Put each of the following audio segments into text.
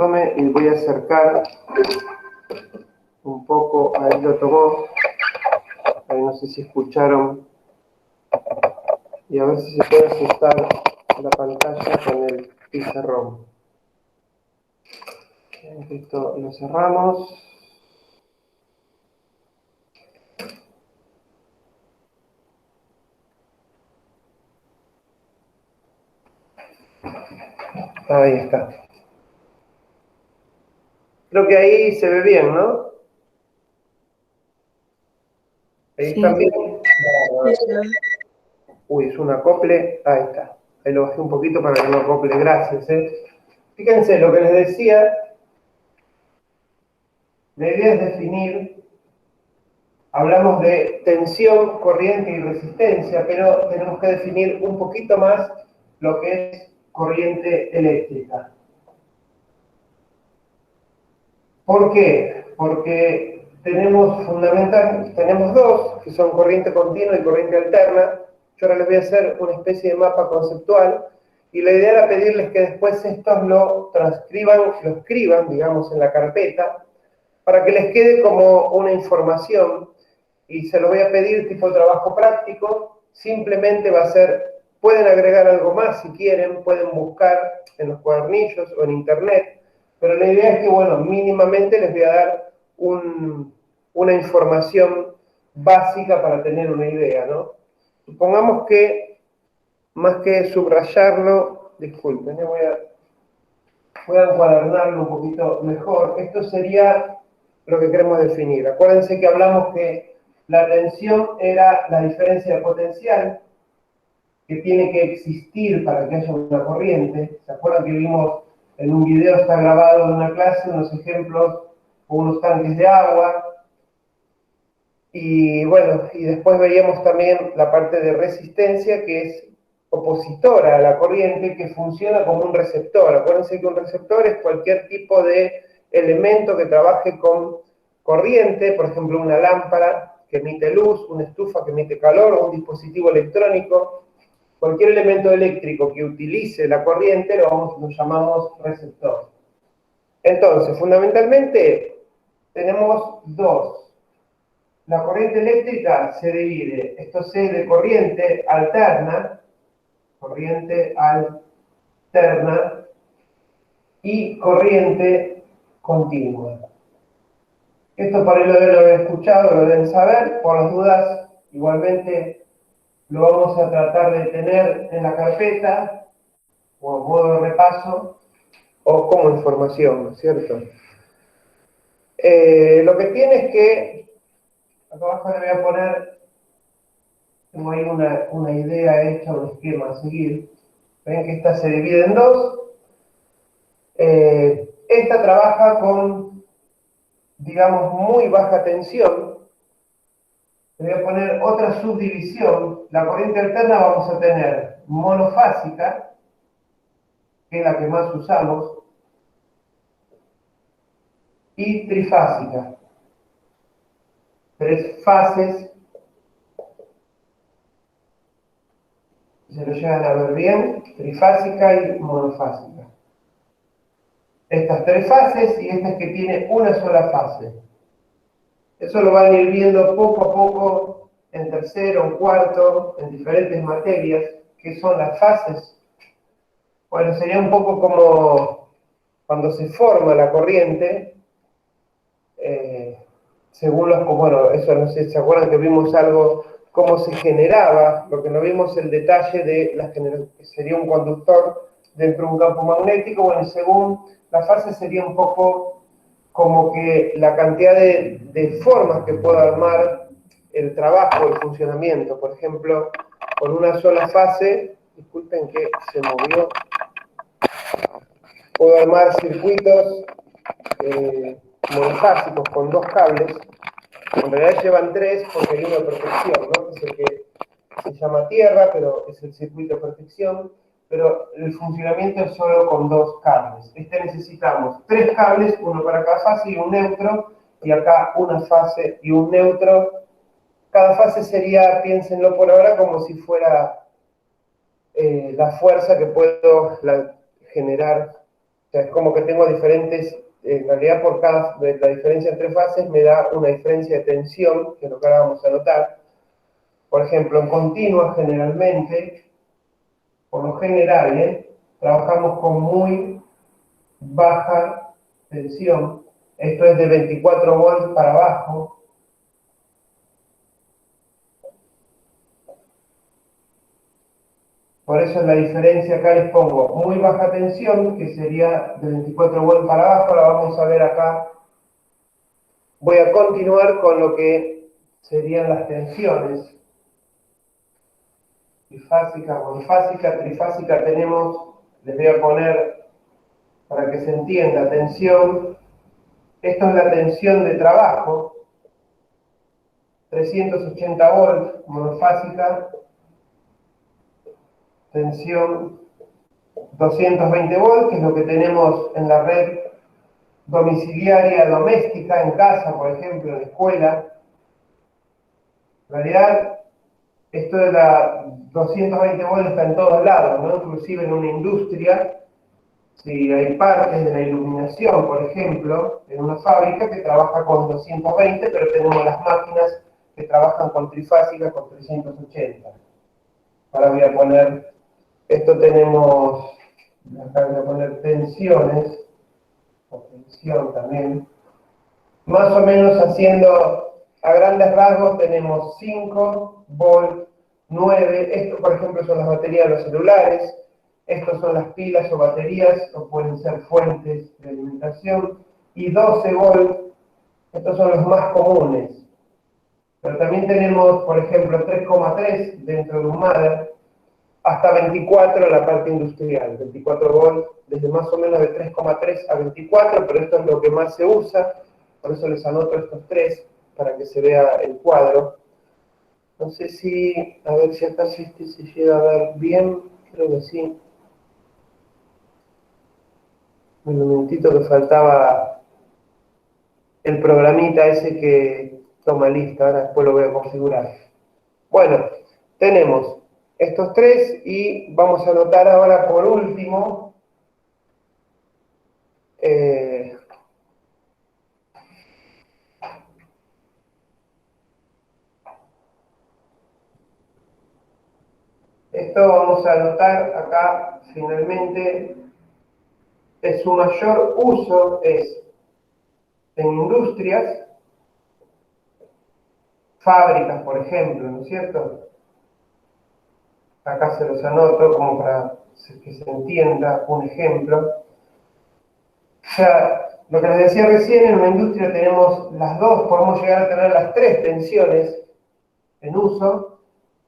Y voy a acercar un poco, ahí lo tomó, ahí no sé si escucharon, y a ver si se puede ajustar la pantalla con el pizarrón. Esto lo cerramos. Ahí está. Creo que ahí se ve bien, ¿no? Ahí Sí. también. Sí. Uy, es un acople. Ahí está. Ahí lo bajé un poquito para que no acople. Gracias. Fíjense, lo que les decía, la idea es definir, hablamos de tensión, corriente y resistencia, pero tenemos que definir un poquito más lo que es corriente eléctrica. ¿Por qué? Porque tenemos dos, que son corriente continua y corriente alterna. Yo ahora les voy a hacer una especie de mapa conceptual y la idea era pedirles que después estos lo transcriban, lo escriban, digamos, en la carpeta, para que les quede como una información, y se lo voy a pedir tipo trabajo práctico. Simplemente va a ser, pueden agregar algo más si quieren, pueden buscar en los cuadernillos o en internet, pero la idea es que, bueno, mínimamente les voy a dar una información básica para tener una idea, ¿no? Supongamos que, más que subrayarlo, disculpen, voy a encuadernarlo un poquito mejor. Esto sería lo que queremos definir. Acuérdense que hablamos que la tensión era la diferencia de potencial que tiene que existir para que haya una corriente. ¿Se acuerdan que vimos en un video, está grabado en una clase, unos ejemplos con unos tanques de agua? Y bueno, y después veíamos también la parte de resistencia, que es opositora a la corriente, que funciona como un receptor. Acuérdense que un receptor es cualquier tipo de elemento que trabaje con corriente, por ejemplo, una lámpara que emite luz, una estufa que emite calor, o un dispositivo electrónico. Cualquier elemento eléctrico que utilice la corriente lo llamamos receptor. Entonces, fundamentalmente, tenemos dos. La corriente eléctrica se divide, esto es de corriente alterna y corriente continua. Esto por ahí lo deben haber escuchado, lo deben saber. Por las dudas, igualmente lo vamos a tratar de tener en la carpeta, o a modo de repaso, o como información, ¿no es cierto? Lo que tiene es que, acá abajo le voy a poner, tengo ahí una idea hecha, un esquema a seguir. Ven que esta se divide en dos. Esta trabaja con, digamos, muy baja tensión. Le voy a poner otra subdivisión. La corriente alterna vamos a tener monofásica, que es la que más usamos, y trifásica. Tres fases. Se lo llegan a ver bien, trifásica y monofásica. Estas tres fases y esta es que tiene una sola fase. Eso lo van a ir viendo poco a poco en tercero, en cuarto, en diferentes materias. ¿Qué son las fases? Bueno, sería un poco como cuando se forma la corriente, según los, bueno, eso no sé, ¿se acuerdan que vimos algo, cómo se generaba? Lo que no vimos el detalle de la generación, que sería un conductor dentro de un campo magnético. Bueno, según la fase sería un poco como que la cantidad de formas que pueda armar el trabajo, el funcionamiento. Por ejemplo, con una sola fase, disculpen que se movió, puedo armar circuitos monofásicos con dos cables. En realidad llevan tres porque hay una protección, ¿no? Que es el que se llama tierra, pero es el circuito de protección. Pero el funcionamiento es solo con dos cables. Necesitamos tres cables, uno para cada fase y un neutro, y acá una fase y un neutro. Cada fase sería, piénsenlo por ahora, como si fuera la fuerza que puedo generar O sea, es como que tengo diferentes, en realidad por la diferencia entre fases me da una diferencia de tensión, que es lo que ahora vamos a notar. Por ejemplo, en continua generalmente, por lo general, trabajamos con muy baja tensión. Esto es de 24 volts para abajo. Por eso la diferencia acá les pongo muy baja tensión, que sería de 24 volts para abajo, la vamos a ver acá. Voy a continuar con lo que serían las tensiones. Trifásica, monofásica, trifásica tenemos, les voy a poner para que se entienda, tensión. Esto es la tensión de trabajo, 380 volts, monofásica, tensión 220 volts, que es lo que tenemos en la red domiciliaria doméstica, en casa, por ejemplo, en la escuela. En realidad, esto de la 220 volts está en todos lados, ¿no? Inclusive en una industria, si hay partes de la iluminación, por ejemplo, en una fábrica que trabaja con 220, pero tenemos las máquinas que trabajan con trifásica con 380. Ahora voy a poner, esto tenemos, acá voy a poner tensiones, o tensión también, más o menos haciendo, a grandes rasgos tenemos 5 volts, 9, esto por ejemplo son las baterías de los celulares, estos son las pilas o baterías, o pueden ser fuentes de alimentación, y 12 volts, estos son los más comunes. Pero también tenemos, por ejemplo, 3,3 dentro de un mother, hasta 24 en la parte industrial, 24 volts, desde más o menos de 3,3 a 24, pero esto es lo que más se usa, por eso les anoto estos tres, para que se vea el cuadro. No sé si, a ver si acá se llega a ver bien, creo que sí. Un momentito que faltaba el programita ese que toma lista, ahora después lo voy a configurar. Bueno, tenemos estos tres y vamos a anotar ahora por último esto vamos a anotar acá finalmente, su mayor uso es en industrias, fábricas por ejemplo, ¿no es cierto? Acá se los anoto como para que se entienda un ejemplo. O sea, lo que les decía recién, en una industria tenemos las dos, podemos llegar a tener las tres tensiones en uso,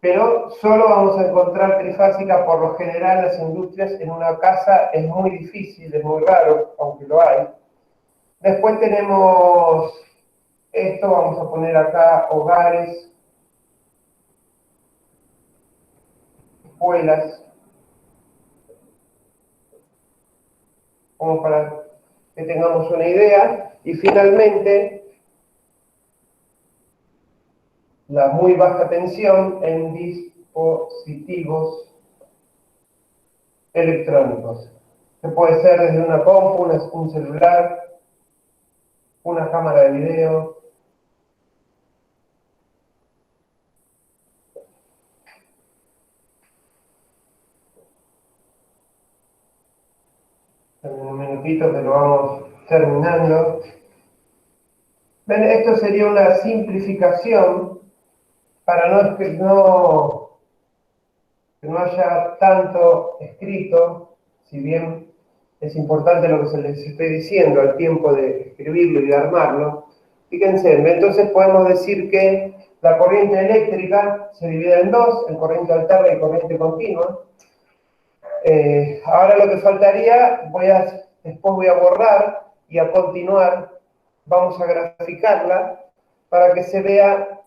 pero solo vamos a encontrar trifásica por lo general en las industrias. En una casa es muy difícil, es muy raro, aunque lo hay. Después tenemos esto, vamos a poner acá hogares, escuelas, como para que tengamos una idea. Y finalmente, la muy baja tensión en dispositivos electrónicos, que puede ser desde una compu, un celular, una cámara de video. En un minutito que lo vamos terminando. Ven, esto sería una simplificación para que no haya tanto escrito, si bien es importante lo que se les estoy diciendo al tiempo de escribirlo y de armarlo. Fíjense, entonces podemos decir que la corriente eléctrica se divide en dos, en corriente alterna y corriente continua. Ahora lo que faltaría, después voy a borrar y a continuar vamos a graficarla para que se vea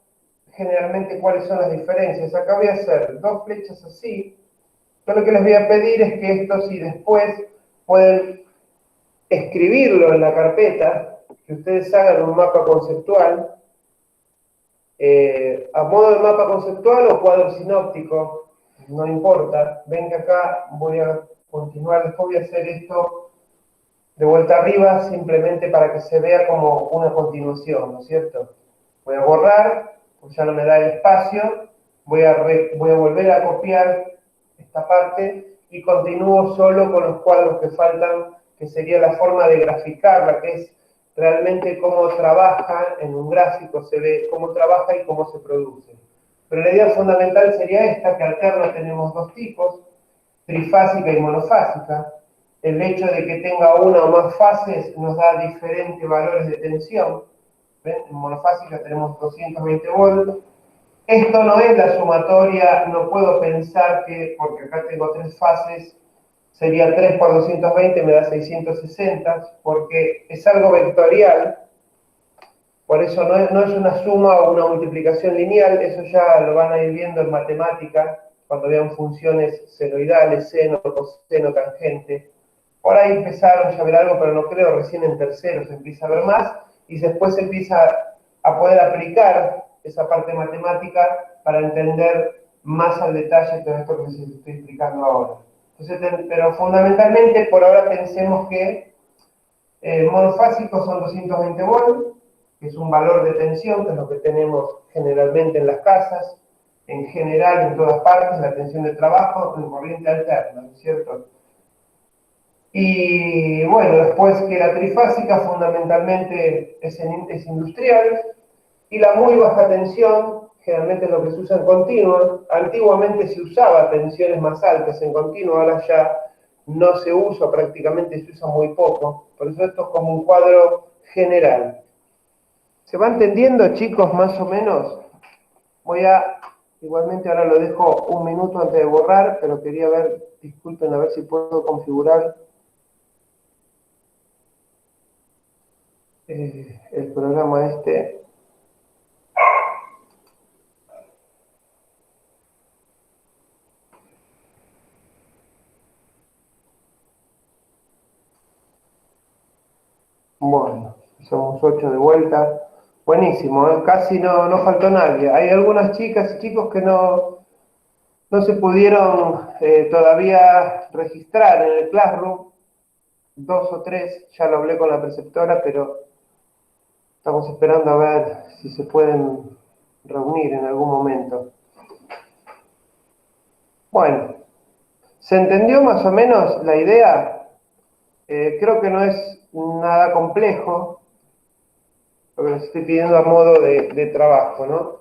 generalmente cuáles son las diferencias. Acá voy a hacer dos flechas así. Yo lo que les voy a pedir es que esto, si después pueden escribirlo en la carpeta, que ustedes hagan un mapa conceptual, a modo de mapa conceptual o cuadro sinóptico, no importa. Ven que acá voy a continuar, después voy a hacer esto de vuelta arriba, simplemente para que se vea como una continuación, ¿no es cierto? Voy a borrar, pues ya no me da el espacio, voy a volver a copiar esta parte y continúo solo con los cuadros que faltan, que sería la forma de graficarla, que es realmente cómo trabaja en un gráfico, se ve cómo trabaja y cómo se produce. Pero la idea fundamental sería esta, que alterna tenemos dos tipos, trifásica y monofásica. El hecho de que tenga una o más fases nos da diferentes valores de tensión. ¿Ven? En monofásica tenemos 220 volts. Esto no es la sumatoria, no puedo pensar que, porque acá tengo tres fases, sería 3 por 220, me da 660, porque es algo vectorial, por eso no es una suma o una multiplicación lineal, eso ya lo van a ir viendo en matemática, cuando vean funciones senoidales, seno, coseno, tangente. Por ahí empezaron ya a ver algo, pero no creo, recién en tercero se empieza a ver más, y después se empieza a poder aplicar esa parte matemática para entender más al detalle todo esto que les estoy explicando ahora. Entonces, pero fundamentalmente, por ahora pensemos que monofásicos son 220 volts, que es un valor de tensión, que es lo que tenemos generalmente en las casas, en general en todas partes, la tensión de trabajo en corriente alterna, ¿no es cierto? Y bueno, después que la trifásica fundamentalmente es industrial, y la muy baja tensión, generalmente es lo que se usa en continuo. Antiguamente se usaba tensiones más altas en continuo, ahora ya no se usa, prácticamente se usa muy poco. Por eso esto es como un cuadro general. ¿Se va entendiendo, chicos, más o menos? Igualmente ahora lo dejo un minuto antes de borrar, pero quería ver, disculpen, a ver si puedo configurar el programa este. Bueno, somos 8 de vuelta. Buenísimo, ¿eh? Casi no faltó nadie. Hay algunas chicas y chicos que no se pudieron todavía registrar en el Classroom. 2 o 3, ya lo hablé con la preceptora, pero estamos esperando a ver si se pueden reunir en algún momento. Bueno, ¿se entendió más o menos la idea? Creo que no es nada complejo, lo que les estoy pidiendo a modo de trabajo, ¿no?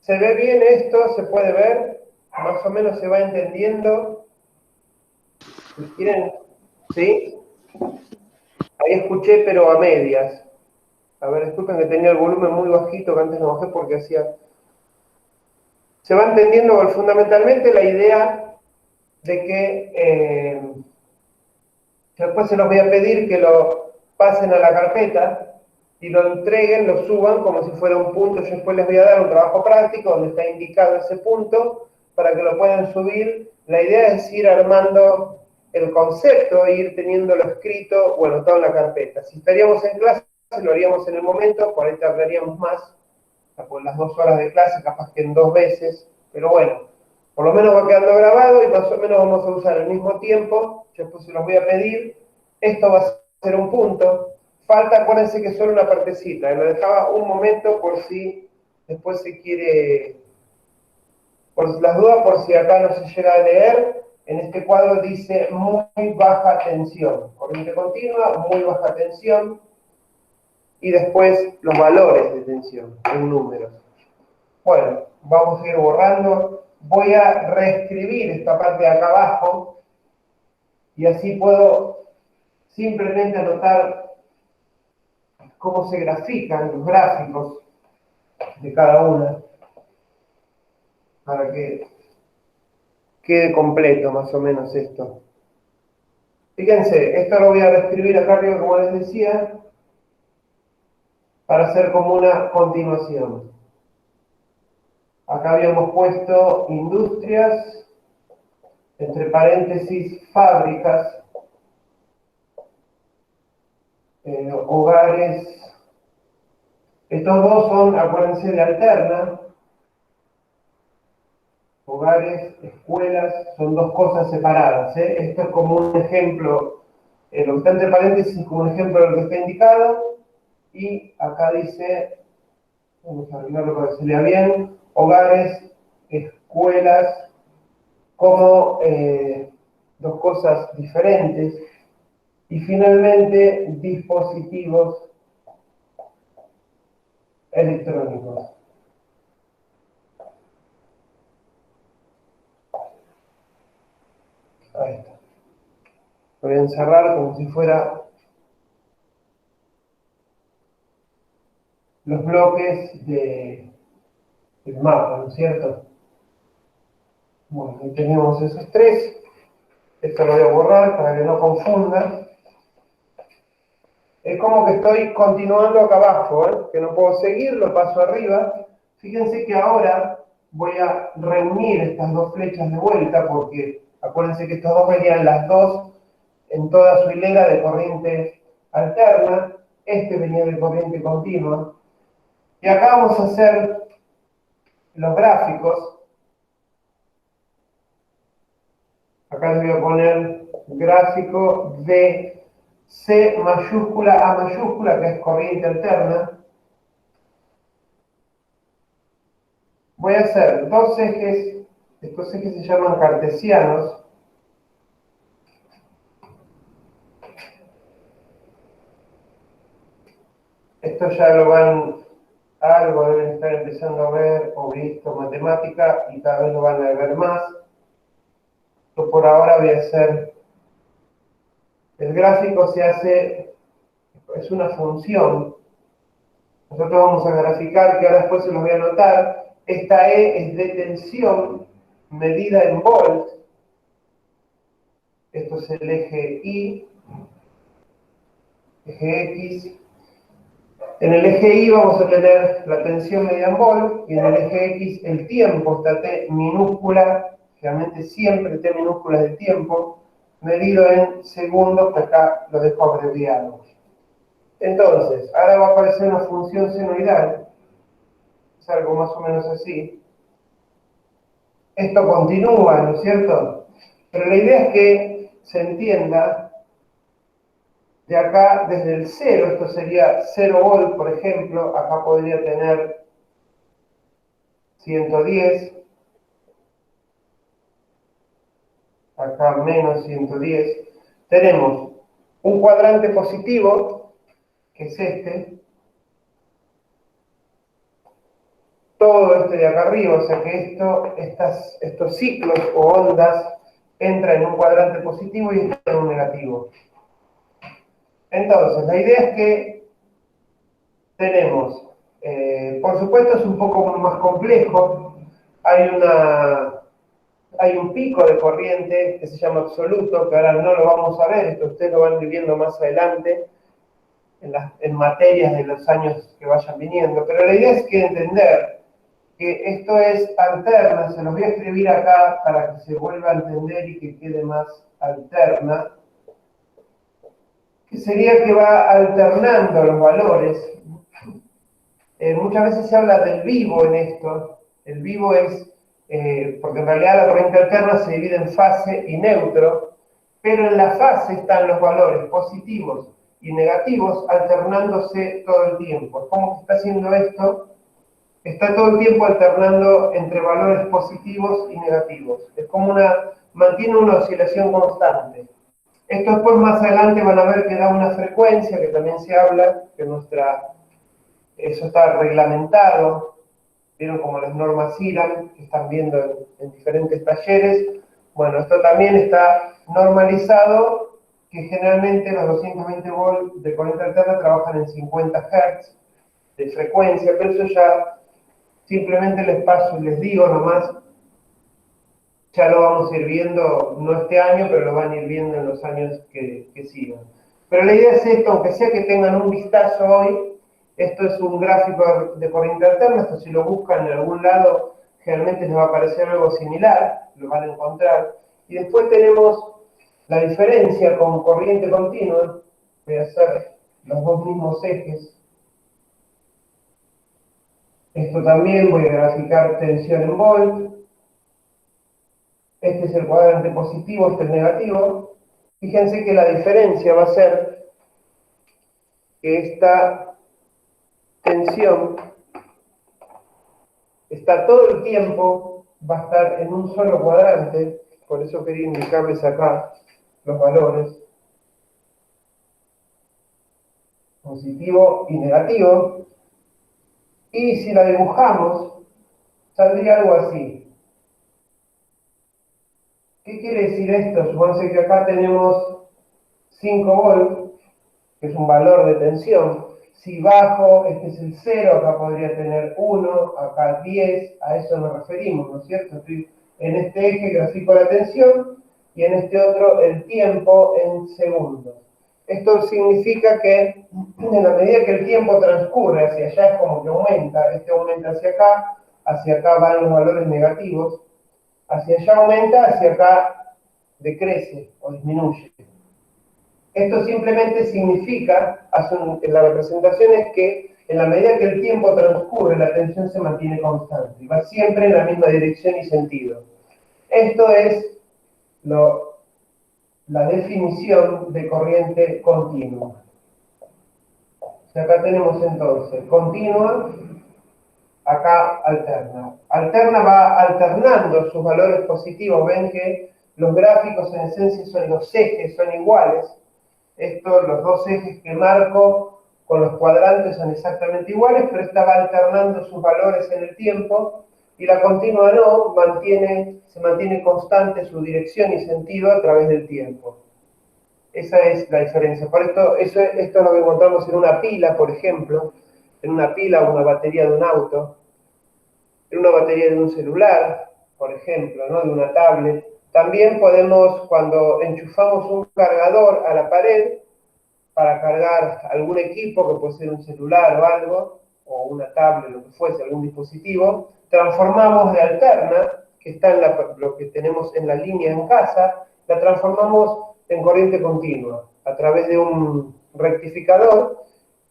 ¿Se ve bien esto? ¿Se puede ver? ¿Más o menos se va entendiendo? Si quieren, ¿sí? Ahí escuché, pero a medias. A ver, disculpen que tenía el volumen muy bajito, que antes lo bajé porque hacía... Se va entendiendo fundamentalmente la idea de que después se los voy a pedir que lo pasen a la carpeta y lo entreguen, lo suban como si fuera un punto. Yo después les voy a dar un trabajo práctico donde está indicado ese punto para que lo puedan subir. La idea es ir armando el concepto e ir teniéndolo escrito o anotado en la carpeta. Si estaríamos en clase, lo haríamos en el momento, por ahí tardaríamos más, por las 2 horas de clase, capaz que en 2 veces, pero bueno, por lo menos va quedando grabado y más o menos vamos a usar el mismo tiempo. Yo después se los voy a pedir. Esto va a ser un punto. Falta, acuérdense que solo una partecita. Lo dejaba un momento por si después se quiere, por las dudas, por si acá no se llega a leer. En este cuadro dice muy baja tensión. Corriente continua, muy baja tensión. Y después los valores de tensión en números. Bueno, vamos a ir borrando. Voy a reescribir esta parte de acá abajo y así puedo simplemente anotar cómo se grafican los gráficos de cada una para que quede completo más o menos esto. Fíjense, esto lo voy a reescribir acá arriba como les decía para hacer como una continuación. Acá habíamos puesto industrias, entre paréntesis fábricas, hogares. Estos dos son, acuérdense, de alterna. Hogares, escuelas, son dos cosas separadas, ¿eh? Esto es como un ejemplo Lo que está entre paréntesis es como un ejemplo de lo que está indicado. Y acá dice, vamos a arreglarlo para que se lea bien, hogares, escuelas, como dos cosas diferentes. Y finalmente, dispositivos electrónicos. Ahí está. Lo voy a encerrar como si fuera los bloques del mapa, ¿no es cierto? Bueno, ahí tenemos esos tres. Esto lo voy a borrar para que no confunda. Es como que estoy continuando acá abajo, ¿eh? Que no puedo seguir, lo paso arriba. Fíjense que ahora voy a reunir estas dos flechas de vuelta porque acuérdense que estos dos venían las dos en toda su hilera de corriente alterna. Este venía de corriente continua. Y acá vamos a hacer los gráficos. Acá les voy a poner gráfico de C mayúscula a mayúscula, que es corriente alterna. Voy a hacer dos ejes, estos ejes se llaman cartesianos. Esto ya lo van, algo deben estar empezando a ver o visto matemática y cada vez lo van a ver más. Yo por ahora voy a hacer, el gráfico se hace, es una función. Nosotros vamos a graficar, que ahora después se los voy a anotar. Esta E es de tensión medida en volt. Esto es el eje Y, eje X. En el eje Y vamos a tener la tensión medida en volt, y en el eje X el tiempo, esta T minúscula, generalmente siempre T minúscula es el tiempo, medido en segundos, que acá lo dejo abreviado. Entonces, ahora va a aparecer una función senoidal, es algo más o menos así. Esto continúa, ¿no es cierto? Pero la idea es que se entienda de acá desde el 0, esto sería 0 volt, por ejemplo, acá podría tener 110, acá menos 110. Tenemos un cuadrante positivo, que es este, todo esto de acá arriba, o sea que estos ciclos o ondas entran en un cuadrante positivo y están en un negativo. Entonces, la idea es que tenemos, por supuesto es un poco más complejo, hay un pico de corriente que se llama absoluto, que ahora no lo vamos a ver, esto ustedes lo van a ir viendo más adelante, en materias de los años que vayan viniendo, pero la idea es que entender que esto es alterna, se los voy a escribir acá para que se vuelva a entender y que quede más alterna, que sería que va alternando los valores. Muchas veces se habla del vivo en esto. El vivo es, porque en realidad la corriente alterna se divide en fase y neutro, pero en la fase están los valores positivos y negativos alternándose todo el tiempo. ¿Cómo se está haciendo esto? Está todo el tiempo alternando entre valores positivos y negativos. Es como mantiene una oscilación constante. Esto después más adelante van a ver que da una frecuencia, que también se habla, que eso está reglamentado. Vieron como las normas IRAM, que están viendo en diferentes talleres. Bueno, esto también está normalizado, que generalmente los 220 volts de corriente alterna trabajan en 50 Hz de frecuencia, pero eso ya simplemente les paso, les digo nomás, ya lo vamos a ir viendo, no este año, pero lo van a ir viendo en los años que sigan. Pero la idea es esto, aunque sea que tengan un vistazo hoy, esto es un gráfico de corriente alterna, esto si lo buscan en algún lado, generalmente les va a aparecer algo similar, lo van a encontrar. Y después tenemos la diferencia con corriente continua, voy a hacer los dos mismos ejes. Esto también voy a graficar tensión en volt. Este es el cuadrante positivo, este es el negativo. Fíjense que la diferencia va a ser que esta tensión está todo el tiempo, va a estar en un solo cuadrante, por eso quería indicarles acá los valores, positivo y negativo, y si la dibujamos, saldría algo así. ¿Qué quiere decir esto? Supónganse que acá tenemos 5 volts, que es un valor de tensión. Si bajo, este es el 0, acá podría tener 1, acá 10, a eso nos referimos, ¿no es cierto? Estoy en este eje grafico la tensión y en este otro el tiempo en segundos. Esto significa que en la medida que el tiempo transcurre hacia allá es como que aumenta, este aumenta hacia acá van los valores negativos, hacia allá aumenta, hacia acá decrece o disminuye. Esto simplemente significa, la representación es que en la medida que el tiempo transcurre, la tensión se mantiene constante, y va siempre en la misma dirección y sentido. Esto es la definición de corriente continua. O sea, acá tenemos entonces continua, acá alterna. Alterna va alternando sus valores positivos. Ven que los gráficos en esencia son los ejes, son iguales. Los dos ejes que marco con los cuadrantes son exactamente iguales, pero esta va alternando sus valores en el tiempo, y la continua no, se mantiene constante su dirección y sentido a través del tiempo. Esa es la diferencia. Por esto es lo que encontramos en una pila, por ejemplo, en una pila o una batería de un auto, en una batería de un celular, por ejemplo, ¿no? De una tablet. También podemos, cuando enchufamos un cargador a la pared para cargar algún equipo, que puede ser un celular o algo, o una tablet, lo que fuese, algún dispositivo, transformamos de alterna, que está en lo que tenemos en la línea en casa, la transformamos en corriente continua, a través de un rectificador,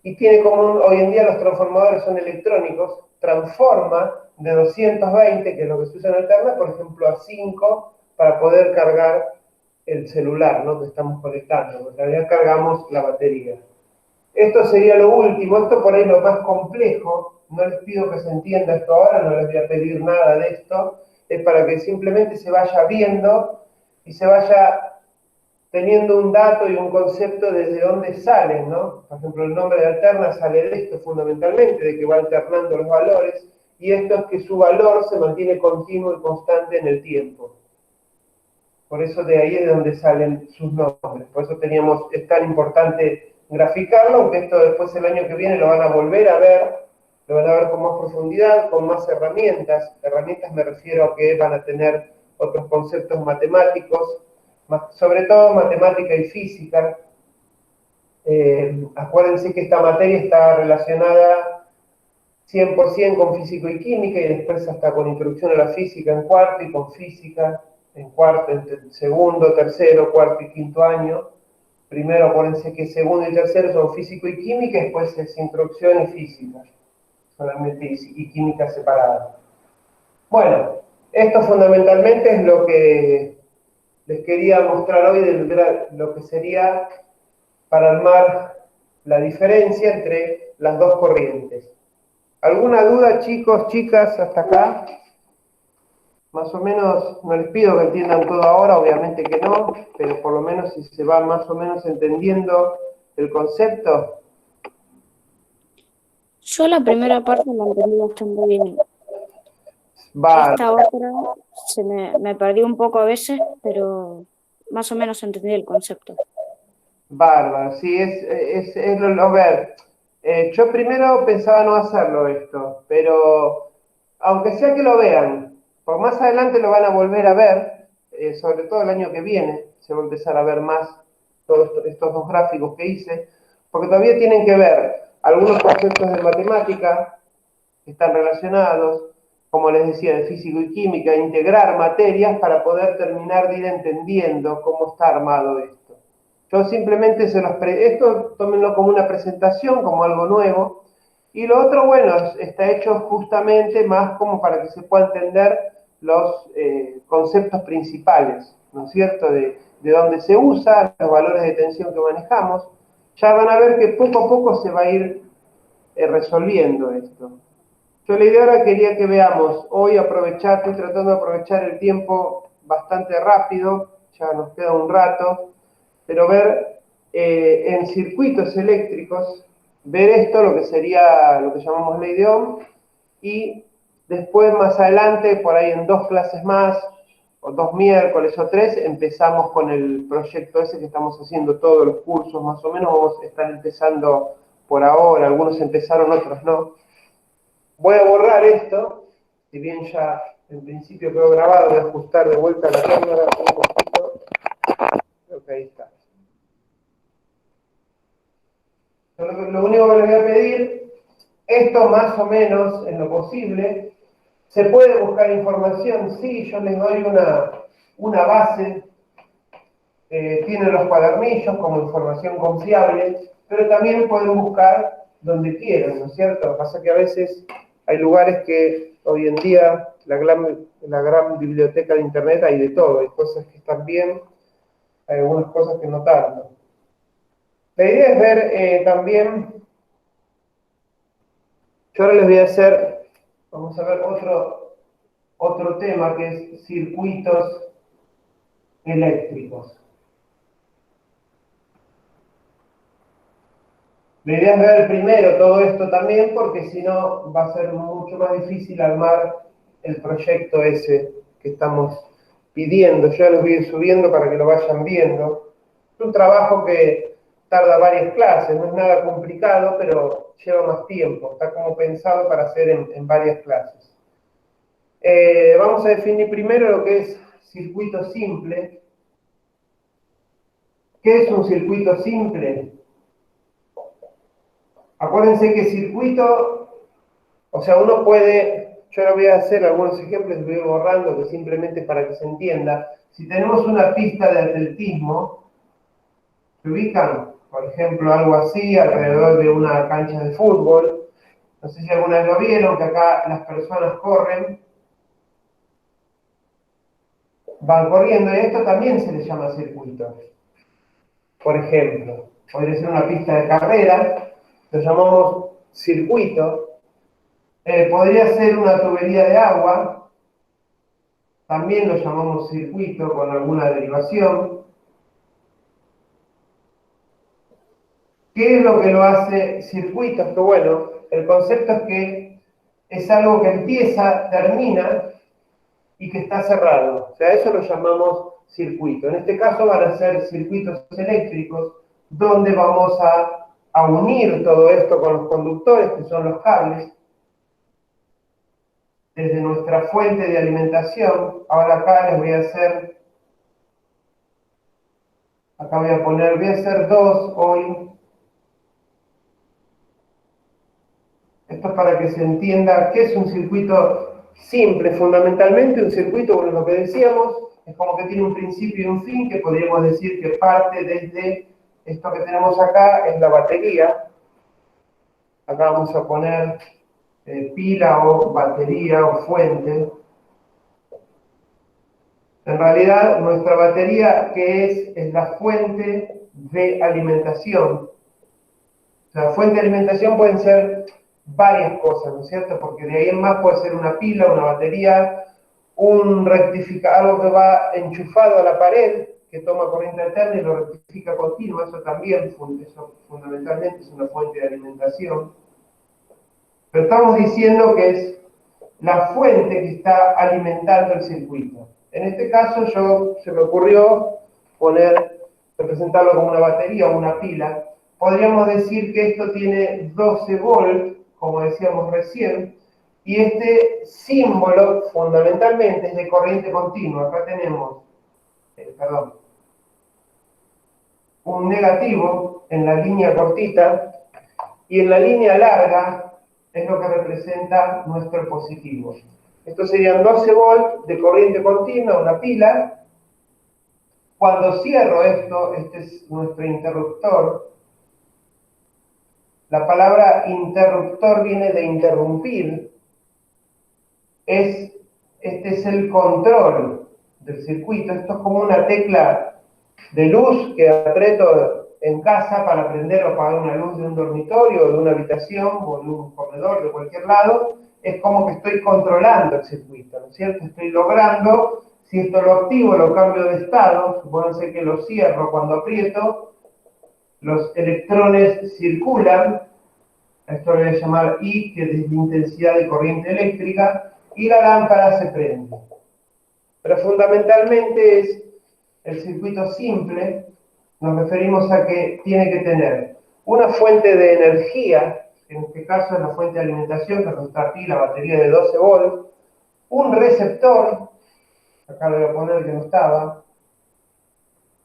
y tiene como hoy en día los transformadores son electrónicos, transforma de 220, que es lo que se usa en alterna, por ejemplo, a 5, para poder cargar el celular, ¿no? Que estamos conectando. En realidad cargamos la batería. Esto sería lo último, esto por ahí lo más complejo. No les pido que se entienda esto ahora, no les voy a pedir nada de esto. Es para que simplemente se vaya viendo y se vaya teniendo un dato y un concepto desde dónde salen, ¿no? Por ejemplo, el nombre de alterna sale de esto fundamentalmente, de que va alternando los valores, y esto es que su valor se mantiene continuo y constante en el tiempo. Por eso de ahí es de donde salen sus nombres. Por eso es tan importante graficarlo, aunque esto después el año que viene lo van a volver a ver, lo van a ver con más profundidad, con más herramientas. Herramientas me refiero a que van a tener otros conceptos matemáticos, sobre todo matemática y física. Acuérdense que esta materia está relacionada 100% con físico y química, y después hasta con introducción a la física en cuarto, y con física en cuarto, en segundo, tercero, cuarto y quinto año. Primero acuérdense que segundo y tercero son físico y química, y después es introducción y física, solamente, y química separada. Bueno, esto fundamentalmente es lo que les quería mostrar hoy de lo que sería para armar la diferencia entre las dos corrientes. ¿Alguna duda, chicos, chicas, hasta acá? Más o menos, no les pido que entiendan todo ahora, obviamente que no, pero por lo menos si se va más o menos entendiendo el concepto. Yo la primera parte la entendí bastante bien. Vale, Esta otra me perdí un poco a veces, pero más o menos entendí el concepto. bárbaro, sí, a ver, yo primero pensaba no hacerlo esto, pero aunque sea que lo vean, por más adelante lo van a volver a ver, sobre todo el año que viene, se va a empezar a ver más todos estos dos gráficos que hice, porque todavía tienen que ver algunos conceptos de matemática que están relacionados, como les decía, de físico y química, integrar materias para poder terminar de ir entendiendo cómo está armado esto. Yo simplemente esto tómenlo como una presentación, como algo nuevo, y lo otro, bueno, está hecho justamente más como para que se pueda entender los conceptos principales. ¿no es cierto?, de dónde se usa, los valores de tensión que manejamos, ya van a ver que poco a poco se va a ir resolviendo esto. Yo la idea ahora quería que veamos, hoy estoy tratando de aprovechar el tiempo bastante rápido, ya nos queda un rato, pero ver en circuitos eléctricos, ver esto, lo que sería lo que llamamos ley de Ohm, y después más adelante, por ahí en 2 clases más, o 2 miércoles o 3, empezamos con el proyecto ese que estamos haciendo todos los cursos, más o menos vamos a estar empezando por ahora, algunos empezaron, otros no. Voy a borrar esto, si bien ya en principio quedó grabado, voy a ajustar de vuelta la cámara un poquito, creo que ahí está. Lo único que les voy a pedir, esto más o menos en lo posible, ¿se puede buscar información? Sí, yo les doy una base, tienen los cuadernillos como información confiable, pero también pueden buscar donde quieran, ¿no es cierto? Lo que pasa es que a veces hay lugares que hoy en día, la gran biblioteca de internet hay de todo, hay cosas que están bien, hay algunas cosas que no tanto. La idea es ver también, yo ahora les voy a hacer, vamos a ver otro tema que es circuitos eléctricos. La idea es ver primero todo esto también, porque si no va a ser mucho más difícil armar el proyecto ese que estamos pidiendo. Yo los voy a ir subiendo para que lo vayan viendo. Es un trabajo que tarda varias clases, no es nada complicado, pero lleva más tiempo. Está como pensado para hacer en varias clases. Vamos a definir primero lo que es circuito simple. ¿Qué es un circuito simple? Acuérdense que circuito, o sea, uno puede, yo ahora voy a hacer algunos ejemplos, voy a ir borrando, que simplemente para que se entienda. Si tenemos una pista de atletismo, ¿se ubican? Por ejemplo, algo así, alrededor de una cancha de fútbol. No sé si alguna vez lo vieron, que acá las personas corren, van corriendo, y esto también se le llama circuito. Por ejemplo, podría ser una pista de carrera, lo llamamos circuito. Podría ser una tubería de agua, también lo llamamos circuito con alguna derivación. ¿Qué es lo que lo hace circuito? Que bueno, el concepto es que es algo que empieza, termina y que está cerrado. O sea, eso lo llamamos circuito. En este caso van a ser circuitos eléctricos donde vamos a unir todo esto con los conductores, que son los cables, desde nuestra fuente de alimentación. Ahora acá les voy a hacer, acá voy a hacer 2 hoy. Esto es para que se entienda qué es un circuito simple. Fundamentalmente un circuito, bueno, lo que decíamos, es como que tiene un principio y un fin, que podríamos decir que parte desde esto que tenemos acá, es la batería. Acá vamos a poner pila o batería o fuente. En realidad, nuestra batería, ¿qué es la fuente de alimentación. La fuente de alimentación pueden ser varias cosas, ¿no es cierto? Porque de ahí en más puede ser una pila, una batería, un rectificador, algo que va enchufado a la pared, que toma corriente alterna y lo rectifica continuo. Eso también, eso fundamentalmente es una fuente de alimentación. Pero estamos diciendo que es la fuente que está alimentando el circuito. En este caso se me ocurrió representarlo como una batería o una pila. Podríamos decir que esto tiene 12 volts, como decíamos recién, y este símbolo fundamentalmente es de corriente continua. Acá tenemos, un negativo en la línea cortita, y en la línea larga es lo que representa nuestro positivo. Estos serían 12 volts de corriente continua, una pila. Cuando cierro esto, este es nuestro interruptor. La palabra interruptor viene de interrumpir. Este es el control del circuito. Esto es como una tecla de luz que aprieto en casa para prender o apagar una luz de un dormitorio, o de una habitación, o de un comedor, de cualquier lado. Es como que estoy controlando el circuito, ¿no es cierto? Estoy logrando, si esto lo activo, lo cambio de estado, supónganse que lo cierro cuando aprieto, los electrones circulan, esto lo voy a llamar I, que es la intensidad de corriente eléctrica, y la lámpara se prende. Pero fundamentalmente es el circuito simple, nos referimos a que tiene que tener una fuente de energía, en este caso es la fuente de alimentación, que es nuestra pila, batería de 12 volts, un receptor, acá lo voy a poner que no estaba,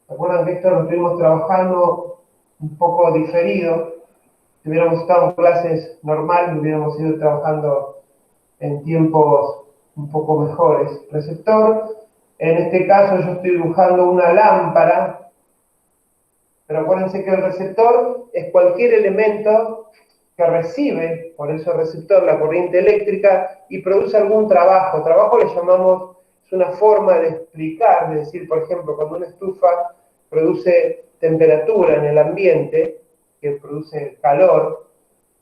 recuerdan que esto lo estuvimos trabajando un poco diferido, si hubiéramos estado en clases normales, hubiéramos ido trabajando en tiempos un poco mejores. Receptor, en este caso yo estoy dibujando una lámpara, pero acuérdense que el receptor es cualquier elemento que recibe, por eso receptor, la corriente eléctrica y produce algún trabajo. Trabajo le llamamos, es una forma de explicar, de decir, por ejemplo, cuando una estufa produce temperatura en el ambiente, que produce calor,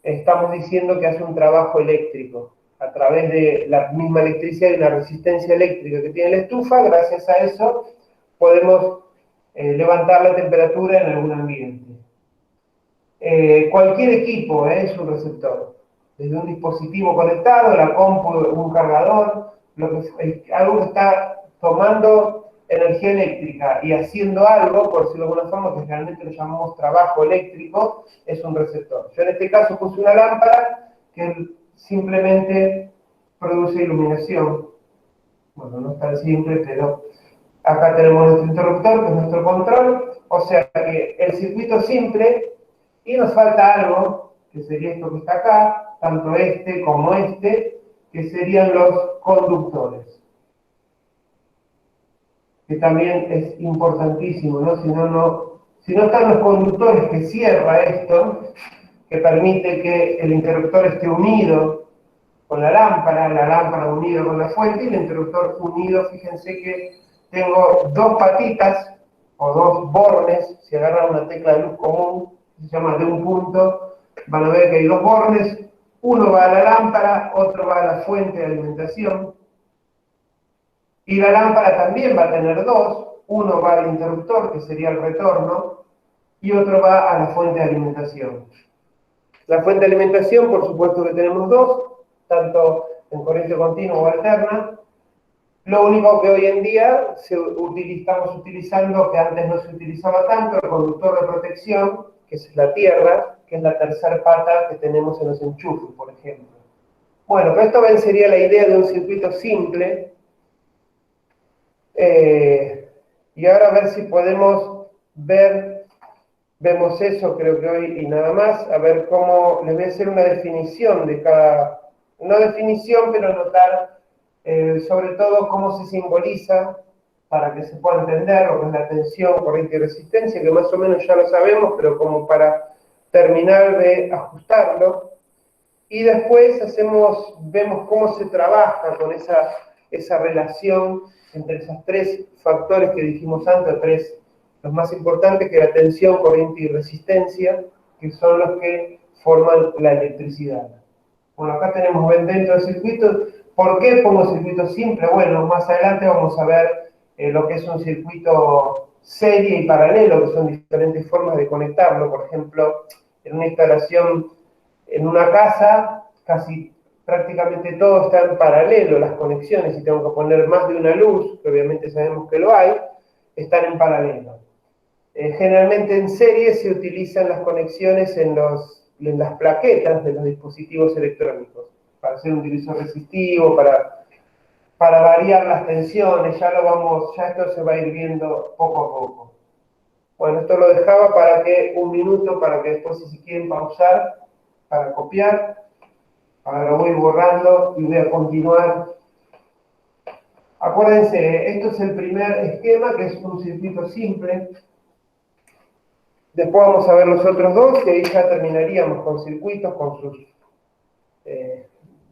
estamos diciendo que hace un trabajo eléctrico. A través de la misma electricidad y la resistencia eléctrica que tiene la estufa, gracias a eso podemos levantar la temperatura en algún ambiente. Cualquier equipo es un receptor. Desde un dispositivo conectado, la compu, un cargador, algo que está tomando energía eléctrica y haciendo algo, por decirlo de alguna forma, que realmente lo llamamos trabajo eléctrico, es un receptor. Yo en este caso puse una lámpara que simplemente produce iluminación. Bueno, no es tan simple, pero acá tenemos nuestro interruptor, que es nuestro control, o sea que el circuito simple, y nos falta algo, que sería esto que está acá, tanto este como este, que serían los conductores. Que también es importantísimo, ¿no? Si no están los conductores que cierra esto, que permite que el interruptor esté unido con la lámpara unida con la fuente y el interruptor unido, fíjense que tengo dos patitas o dos bornes, si agarran una tecla de luz común, se llama de un punto, van a ver que hay dos bornes, uno va a la lámpara, otro va a la fuente de alimentación, y la lámpara también va a tener dos, uno va al interruptor, que sería el retorno, y otro va a la fuente de alimentación. La fuente de alimentación, por supuesto que tenemos dos, tanto en corriente continua o alterna. Lo único que hoy en día estamos utilizando, que antes no se utilizaba tanto, el conductor de protección, que es la tierra, que es la tercera pata que tenemos en los enchufes, por ejemplo. Bueno, pero esto vencería la idea de un circuito simple. Y ahora a ver si podemos vemos eso creo que hoy y nada más, a ver cómo, les voy a hacer una definición de cada, no definición, pero notar sobre todo cómo se simboliza para que se pueda entender lo que es la tensión, corriente y resistencia, que más o menos ya lo sabemos, pero como para terminar de ajustarlo. Y después vemos cómo se trabaja con esa relación entre esos tres factores que dijimos antes, los más importantes, que la tensión, corriente y resistencia, que son los que forman la electricidad. Bueno, acá tenemos dentro del circuito. ¿Por qué pongo circuito simple? Bueno, más adelante vamos a ver lo que es un circuito serie y paralelo, que son diferentes formas de conectarlo. Por ejemplo, en una instalación en una casa, prácticamente todo está en paralelo, las conexiones, si tengo que poner más de una luz, que obviamente sabemos que lo hay, están en paralelo. Generalmente en serie se utilizan las conexiones en las plaquetas de los dispositivos electrónicos, para hacer un divisor resistivo, para variar las tensiones, ya esto se va a ir viendo poco a poco. Bueno, esto lo dejaba un minuto, para que después si quieren pausar, para copiar. Ahora lo voy borrando y voy a continuar. Acuérdense, esto es el primer esquema, que es un circuito simple. Después vamos a ver los otros dos, y ahí ya terminaríamos con circuitos, con sus,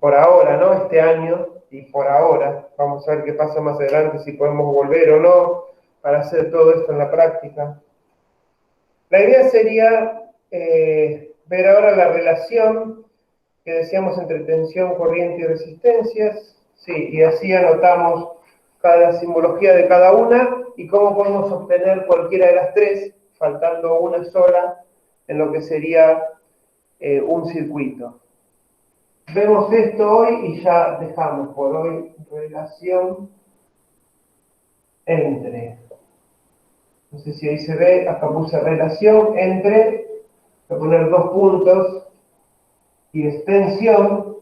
por ahora, ¿no? Este año, y por ahora, vamos a ver qué pasa más adelante, si podemos volver o no para hacer todo esto en la práctica. La idea sería ver ahora la relación que decíamos entre tensión, corriente y resistencias, sí, y así anotamos cada simbología de cada una y cómo podemos obtener cualquiera de las tres, faltando una sola en lo que sería un circuito. Vemos esto hoy y ya dejamos por hoy relación entre. No sé si ahí se ve, acá puse relación entre, voy a poner 2 puntos, y extensión.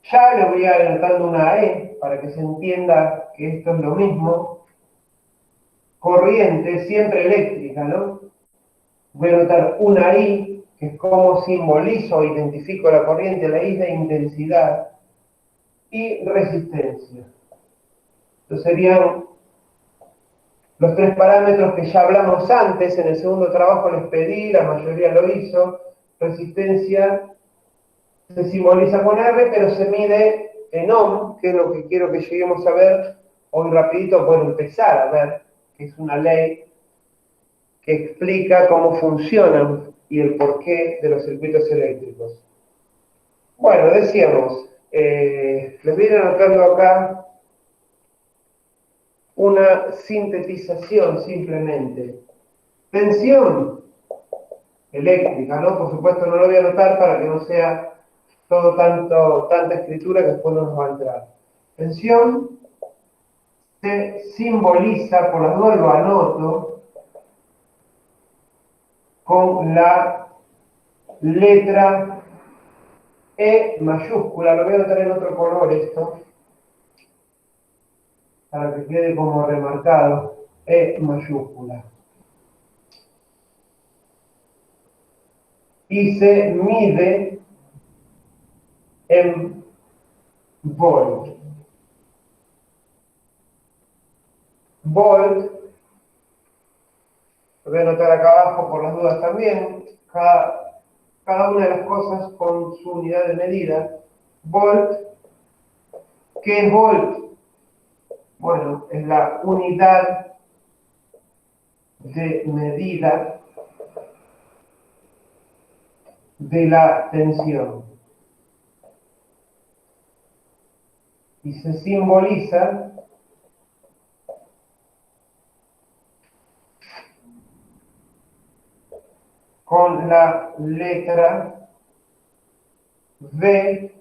Ya le voy adelantando una E para que se entienda que esto es lo mismo. Corriente, siempre eléctrica, ¿no? Voy a anotar una I, que es como simbolizo o identifico la corriente, la I de intensidad, y resistencia. Entonces serían los 3 parámetros que ya hablamos antes, en el segundo trabajo les pedí, la mayoría lo hizo. Resistencia se simboliza con R, pero se mide en ohm, que es lo que quiero que lleguemos a ver hoy rapidito, por empezar a ver, que es una ley que explica cómo funcionan y el porqué de los circuitos eléctricos. Bueno, decíamos, les voy a ir anotando acá una sintetización simplemente. Tensión eléctrica, ¿no? Por supuesto no lo voy a anotar para que no sea todo tanta escritura que después no nos va a entrar. Tensión se simboliza, por las dudas lo anoto, con la letra E mayúscula. Lo voy a anotar en otro color esto, para que quede como remarcado. E mayúscula. Y se mide en volt. Volt, lo voy a anotar acá abajo por las dudas también, cada una de las cosas con su unidad de medida. Volt, ¿qué es volt? Bueno, es la unidad de medida de la tensión. Y se simboliza con la letra V,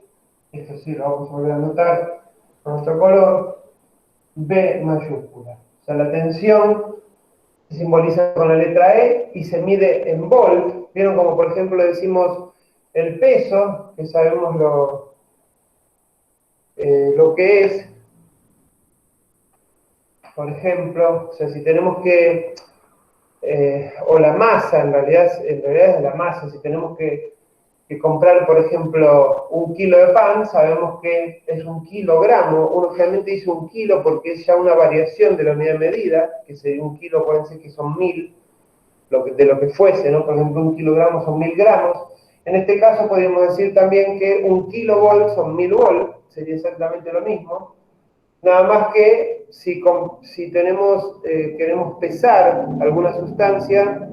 esto sí lo vamos a volver a anotar con nuestro color, V mayúscula. O sea, la tensión se simboliza con la letra E y se mide en volt. ¿Vieron como por ejemplo decimos el peso, que sabemos lo que es? Por ejemplo, o sea, si tenemos que, o la masa, en realidad es la masa, si tenemos que comprar, por ejemplo, 1 kilo de pan, sabemos que es 1 kilogramo. Uno generalmente dice 1 kilo porque es ya una variación de la unidad de medida, que sería 1 kilo, pueden ser que son 1000, de lo que fuese, ¿no? Por ejemplo, 1 kilogramo son 1000 gramos. En este caso podríamos decir también que 1 kilovolt son 1000 volt, sería exactamente lo mismo. Nada más que si queremos pesar alguna sustancia,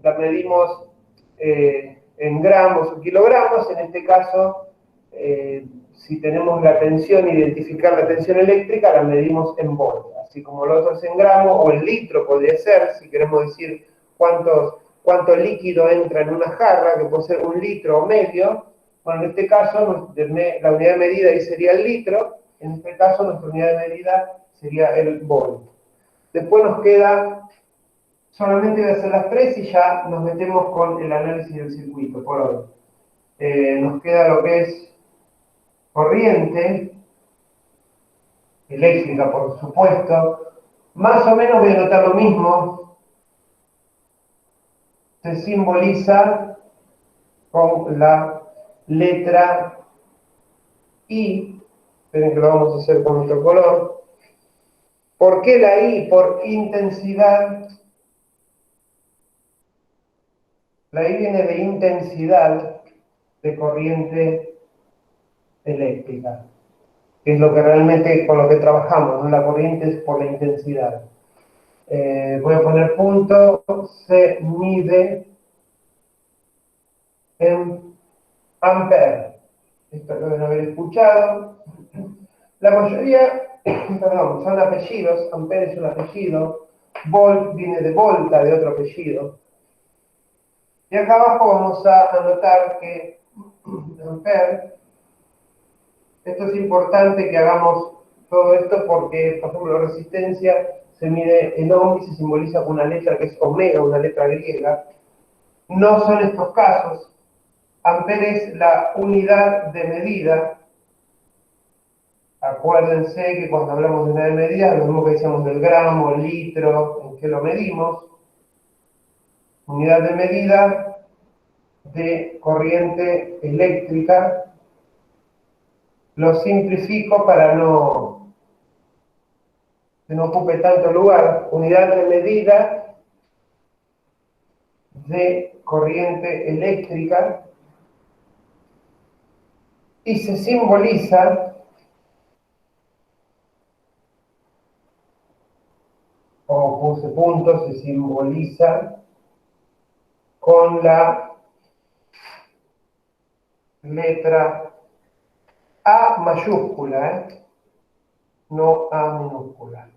la medimos en gramos o kilogramos. En este caso, si tenemos la tensión, identificar la tensión eléctrica, la medimos en volt. Así como lo otro es en gramos o en litro podría ser, si queremos decir cuánto líquido entra en una jarra, que puede ser 1 litro o medio. Bueno, en este caso, la unidad de medida ahí sería el litro. En este caso, nuestra unidad de medida sería el volt. Después nos queda, solamente voy a hacer las 3 y ya nos metemos con el análisis del circuito por hoy. Nos queda lo que es corriente eléctrica, por supuesto. Más o menos voy a notar lo mismo. Se simboliza con la letra I. Esperen que lo vamos a hacer con otro color. ¿Por qué la I? Por intensidad. La I viene de intensidad de corriente eléctrica. que es lo que realmente con lo que trabajamos, ¿no? La corriente es por la intensidad. Voy a poner punto, se mide en ampere. Esto lo deben haber escuchado. La mayoría, perdón, son apellidos. Ampere es un apellido. Volt viene de volta, de otro apellido. Y acá abajo vamos a anotar que ampere, esto es importante que hagamos todo esto porque, por ejemplo, la resistencia se mide en ohm y se simboliza con una letra que es omega, una letra griega. No son estos casos. Ampere es la unidad de medida. Acuérdense que cuando hablamos de unidad de medida, lo mismo que decíamos del gramo, litro, en que lo medimos. Unidad de medida de corriente eléctrica. Lo simplifico para que no ocupe tanto lugar. Unidad de medida de corriente eléctrica. Y se simboliza, o puse puntos, se simboliza con la letra A mayúscula, no A minúscula.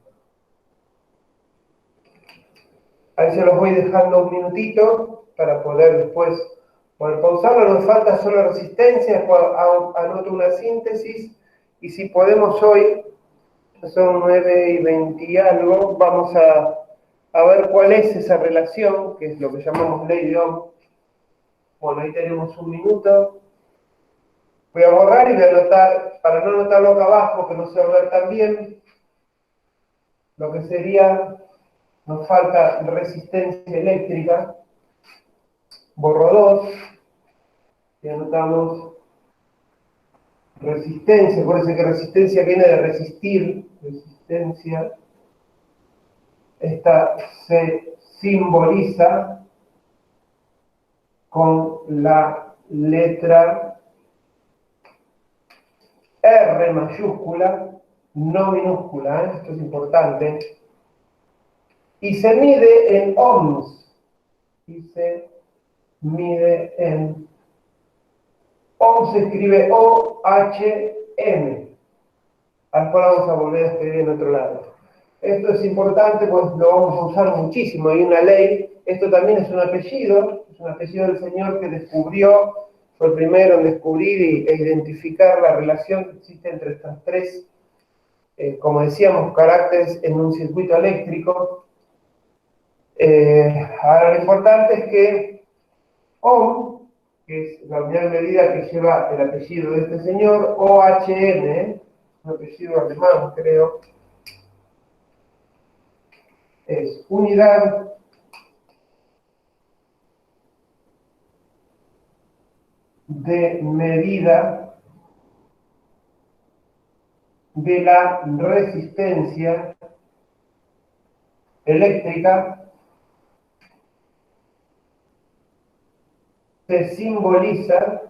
Ahí se los voy dejando un minutito para poder después poder pausarlo. Nos falta solo resistencia, después anoto una síntesis y si podemos hoy, son 9:20 y algo, vamos a ver cuál es esa relación, que es lo que llamamos ley de Ohm. Bueno, ahí tenemos un minuto. Voy a borrar y voy a anotar, para no anotarlo acá abajo, que no se va a ver tan bien, lo que sería, nos falta resistencia eléctrica, borro 2, y anotamos resistencia, acuérdense que resistencia viene de resistir, resistencia, esta se simboliza con la letra R mayúscula, no minúscula, esto es importante, y se mide en ohms, y se mide en ohm, se escribe O-H-M, al cual vamos a volver a escribir en otro lado. Esto es importante, pues lo vamos a usar muchísimo, hay una ley, esto también es un apellido del señor que descubrió, fue el primero en descubrir e identificar la relación que existe entre estas tres, como decíamos, caracteres en un circuito eléctrico. Ahora lo importante es que ohm, que es la unidad de medida que lleva el apellido de este señor, OHM, un apellido alemán creo, es unidad de medida de la resistencia eléctrica, se simboliza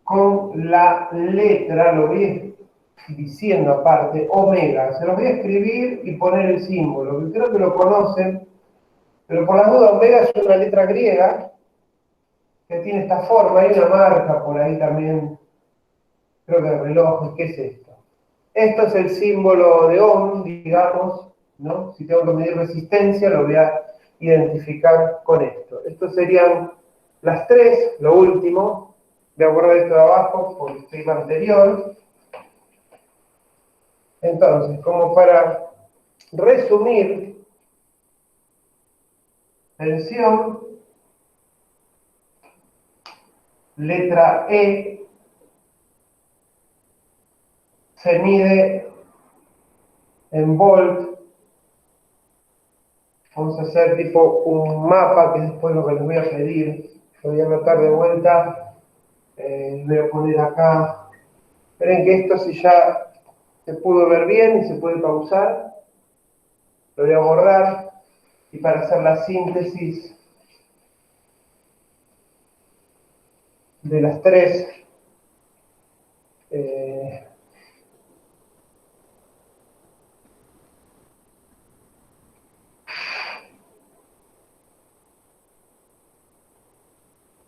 con la letra, lo voy diciendo aparte, omega. Se los voy a escribir y poner el símbolo, que creo que lo conocen, pero por la duda omega es una letra griega que tiene esta forma, hay una marca por ahí también, creo que de reloj, ¿qué es esto? Esto es el símbolo de ohm, digamos, ¿no? Si tengo que medir resistencia, lo voy a identificar con esto. Estos serían las tres, lo último. Voy a borrar esto de abajo por el tema anterior. Entonces, como para resumir, tensión, letra E, se mide en volt. Vamos a hacer tipo un mapa, que es después lo que les voy a pedir. Lo voy a anotar de vuelta. Voy a poner acá. Esperen que esto, si ya se pudo ver bien y se puede pausar, lo voy a borrar. Y para hacer la síntesis, de las tres.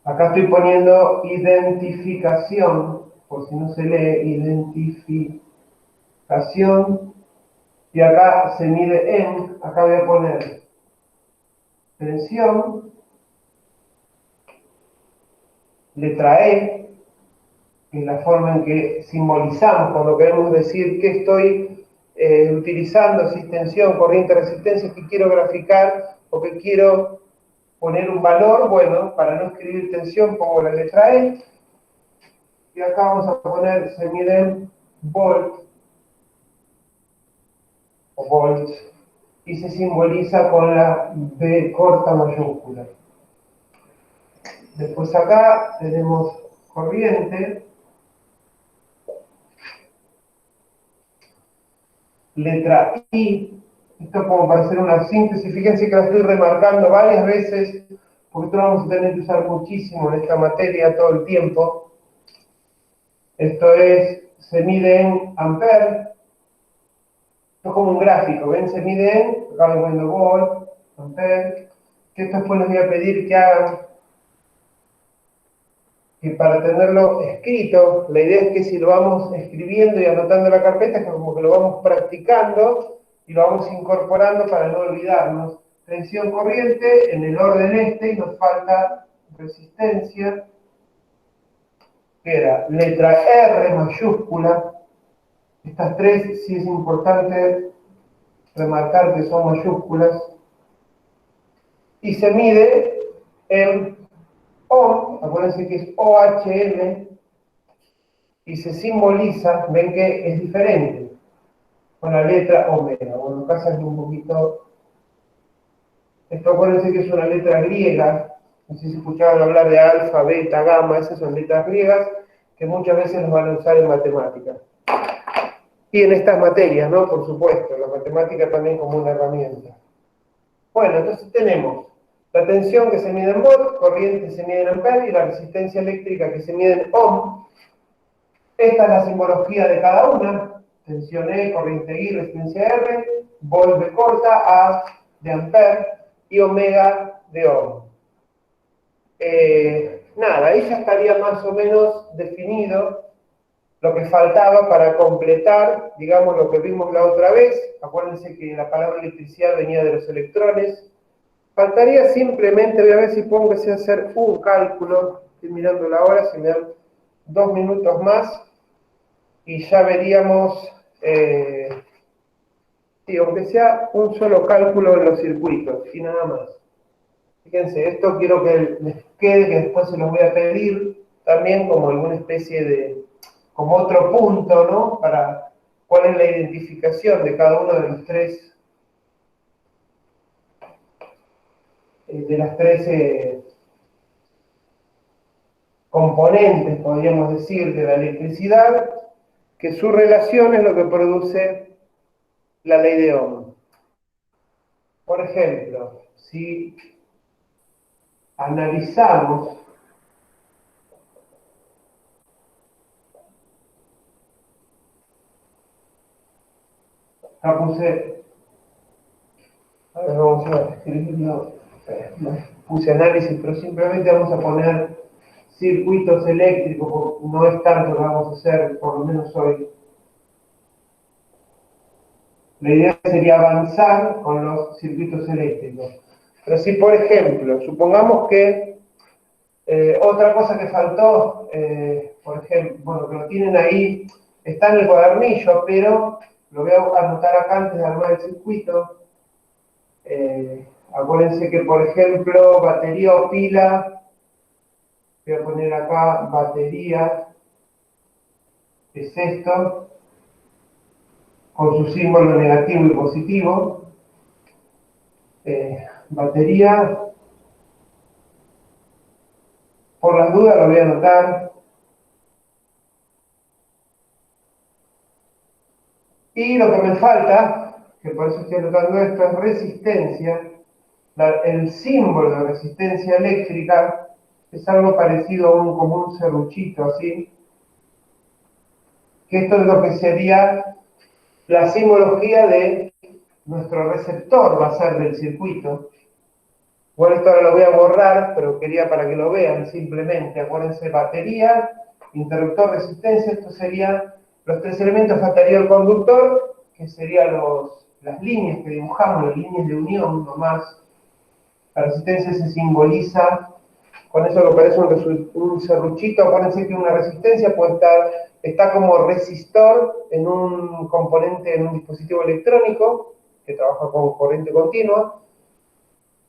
Acá estoy poniendo identificación, por si no se lee, identificación, y acá se mide en, acá voy a poner tensión, letra E, que es la forma en que simbolizamos cuando queremos decir que estoy utilizando, si es tensión, corriente, resistencia, que quiero graficar o que quiero poner un valor. Bueno, para no escribir tensión pongo la letra E, y acá vamos a poner, se miden volt o volts, y se simboliza con la B corta mayúscula. Después acá tenemos corriente, letra I. Esto como para hacer una síntesis, fíjense que la estoy remarcando varias veces, porque esto lo vamos a tener que usar muchísimo en esta materia todo el tiempo. Esto es, se mide en amperes. Esto es como un gráfico, ¿ven? Se mide en, acá voy poniendo volt, amperes, que esto después les voy a pedir que hagan, que para tenerlo escrito, la idea es que si lo vamos escribiendo y anotando en la carpeta, es como que lo vamos practicando y lo vamos incorporando para no olvidarnos. Tensión, corriente, en el orden este, y nos falta resistencia, que era letra R mayúscula. Estas tres sí es importante remarcar que son mayúsculas. Y se mide en ohm, acuérdense que es OHM, y se simboliza, ven que es diferente, con la letra omega. Bueno, acá sale un poquito. Esto acuérdense que es una letra griega. No sé si escuchaban hablar de alfa, beta, gamma, esas son letras griegas que muchas veces nos van a usar en matemáticas. Y en estas materias, ¿no? Por supuesto, la matemática también como una herramienta. Bueno, entonces tenemos la tensión que se mide en volt, corriente que se mide en ampere y la resistencia eléctrica que se mide en ohm. Esta es la simbología de cada una: tensión E, corriente I, resistencia R, volt de corta, A de ampere y omega de ohm. Nada, ahí ya estaría más o menos definido lo que faltaba para completar, digamos, lo que vimos la otra vez. Acuérdense que la palabra electricidad venía de los electrones. Faltaría simplemente, voy a ver si puedo hacer un cálculo. Estoy mirando la hora, si me dan 2 minutos más y ya veríamos, sí, aunque sea un solo cálculo en los circuitos y nada más. Fíjense, esto quiero que les quede, que después se los voy a pedir también como alguna especie de, como otro punto, ¿no? Para cuál es la identificación de cada uno de las tres componentes, podríamos decir, de la electricidad, que su relación es lo que produce la ley de Ohm. Por ejemplo, si analizamos acá puse, a ver, vamos a escribirlo, puse análisis, pero simplemente vamos a poner circuitos eléctricos, no es tanto lo que vamos a hacer, por lo menos hoy. La idea sería avanzar con los circuitos eléctricos. Pero si, por ejemplo, supongamos que otra cosa que faltó, por ejemplo, bueno, que lo tienen ahí, está en el cuadernillo, pero lo voy a anotar acá antes de armar el circuito. Acuérdense que, por ejemplo, batería o pila, voy a poner acá batería, es esto, con su símbolo negativo y positivo. Batería, por las dudas lo voy a anotar. Y lo que me falta, que por eso estoy anotando esto, es resistencia. El símbolo de resistencia eléctrica es algo parecido a como un serruchito, así, que esto es lo que sería la simbología de nuestro receptor, va a ser del circuito. Bueno, esto ahora lo voy a borrar, pero quería para que lo vean simplemente. Acuérdense, batería, interruptor, resistencia, esto serían los tres elementos. Faltaría el conductor, que serían las líneas que dibujamos, las líneas de unión nomás. La resistencia se simboliza con eso que parece un serruchito. Acuérdense que una resistencia puede está como resistor en un componente, en un dispositivo electrónico que trabaja con corriente continua,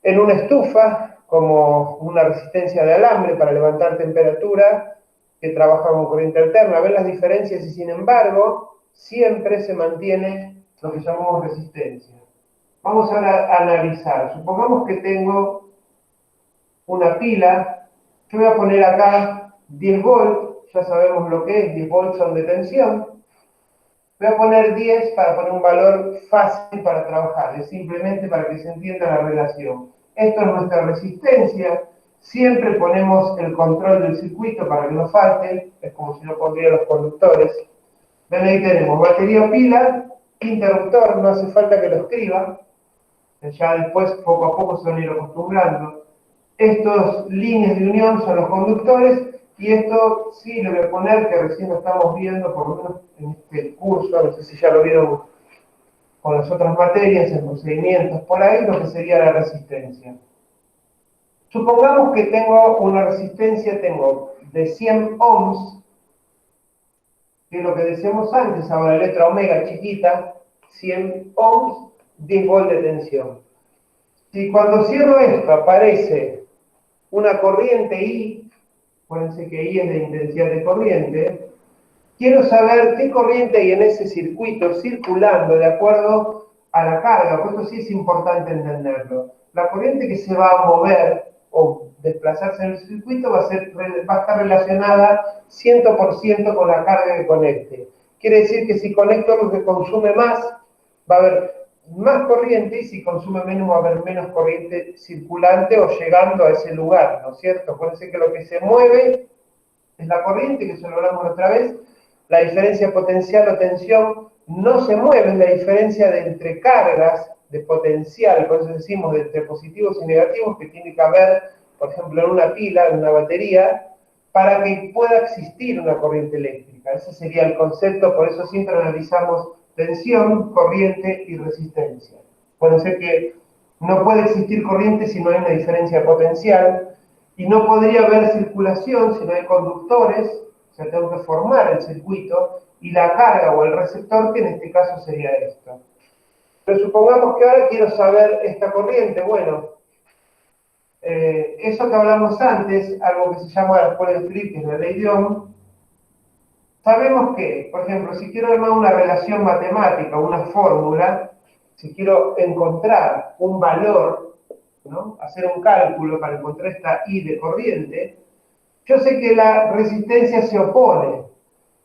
en una estufa como una resistencia de alambre para levantar temperatura que trabaja con corriente alterna. Ven las diferencias y sin embargo siempre se mantiene lo que llamamos resistencia. Vamos a analizar. Supongamos que tengo una pila, yo voy a poner acá 10 volts, ya sabemos lo que es, 10 volts son de tensión. Voy a poner 10 para poner un valor fácil para trabajar, es simplemente para que se entienda la relación. Esto es nuestra resistencia, siempre ponemos el control del circuito para que no falte, es como si no pondría los conductores. Ven, ahí tenemos batería o pila, interruptor, no hace falta que lo escriba, ya después poco a poco se van a ir acostumbrando. Estos líneas de unión son los conductores, y esto sí le voy a poner, que recién lo estamos viendo, por lo menos en este curso, no sé si ya lo vieron con las otras materias, en procedimientos por ahí, lo que sería la resistencia. Supongamos que tengo una resistencia, tengo de 100 ohms, que es lo que decíamos antes, ahora la letra omega chiquita, 100 ohms, 10 volts de tensión. Si cuando cierro esto aparece una corriente I, acuérdense que I es de intensidad de corriente, quiero saber qué corriente hay en ese circuito circulando de acuerdo a la carga, por esto sí es importante entenderlo. La corriente que se va a mover o desplazarse en el circuito va a estar relacionada 100% con la carga que conecte. Quiere decir que si conecto algo que consume más, va a haber más corriente, y si consume menos va a haber menos corriente circulante o llegando a ese lugar, ¿no es cierto? Acuérdense que lo que se mueve es la corriente, que eso lo hablamos otra vez. La diferencia potencial o tensión no se mueve, es la diferencia de entre cargas de potencial, por eso decimos de entre positivos y negativos, que tiene que haber, por ejemplo, en una pila, en una batería, para que pueda existir una corriente eléctrica. Ese sería el concepto, por eso siempre analizamos tensión, corriente y resistencia. Puede ser que no puede existir corriente si no hay una diferencia potencial, y no podría haber circulación si no hay conductores, o sea, tengo que formar el circuito, y la carga o el receptor, que en este caso sería esto. Pero supongamos que ahora quiero saber esta corriente. Bueno, eso que hablamos antes, algo que se llama, después del escribir, que es la ley de Ohm, sabemos que, por ejemplo, si quiero armar una relación matemática, una fórmula, si quiero encontrar un valor, ¿no? Hacer un cálculo para encontrar esta I de corriente, yo sé que la resistencia se opone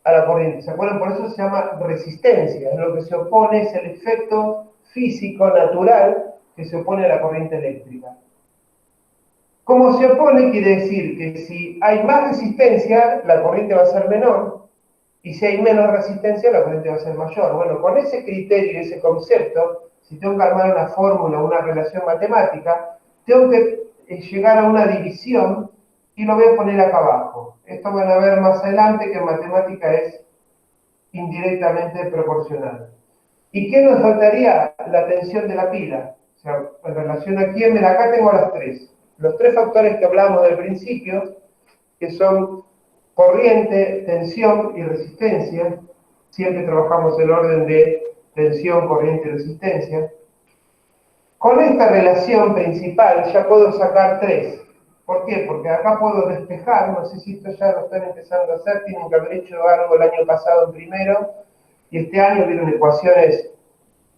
a la corriente. ¿Se acuerdan? Por eso se llama resistencia. Lo que se opone es el efecto físico natural que se opone a la corriente eléctrica. Como se opone, quiere decir que si hay más resistencia, la corriente va a ser menor, y si hay menos resistencia, la corriente va a ser mayor. Bueno, con ese criterio y ese concepto, si tengo que armar una fórmula, una relación matemática, tengo que llegar a una división, y lo voy a poner acá abajo. Esto van a ver más adelante que en matemática es indirectamente proporcional. ¿Y qué nos faltaría? La tensión de la pila. O sea, en relación a quién, acá tengo las tres. Los tres factores que hablábamos del principio, que son corriente, tensión y resistencia. Siempre trabajamos el orden de tensión, corriente y resistencia. Con esta relación principal ya puedo sacar tres. ¿Por qué? Porque acá puedo despejar, no sé si esto ya lo están empezando a hacer, tienen que haber hecho algo el año pasado en primero, y este año vieron ecuaciones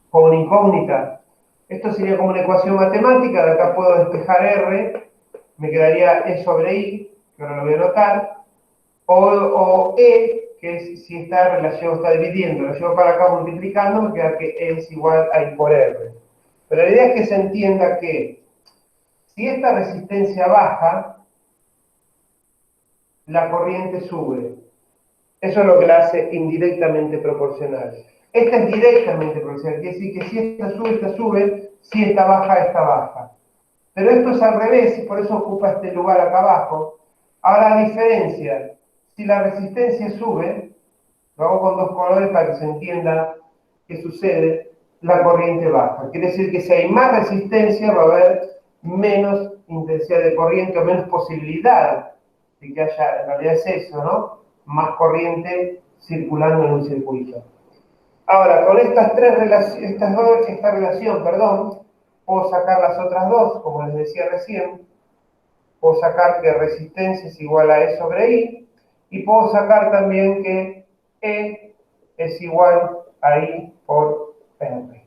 con una incógnita. Esto sería como una ecuación matemática, de acá puedo despejar R, me quedaría E sobre I, que ahora lo voy a anotar, o E, que es si esta relación está dividiendo, lo llevo para acá multiplicando, me queda que E es igual a I por R. Pero la idea es que se entienda que si esta resistencia baja, la corriente sube. Eso es lo que la hace indirectamente proporcional. Esta es directamente proporcional, quiere decir que si esta sube, si esta baja. Pero esto es al revés y por eso ocupa este lugar acá abajo. Ahora, a diferencia, si la resistencia sube, lo hago con dos colores para que se entienda qué sucede, la corriente baja. Quiere decir que si hay más resistencia va a haber menos intensidad de corriente o menos posibilidad de que haya, en realidad es eso, ¿no? Más corriente circulando en un circuito. Ahora, con estas tres relaciones, esta relación, puedo sacar las otras dos, como les decía recién. Puedo sacar que resistencia es igual a E sobre I, y puedo sacar también que E es igual a I por R.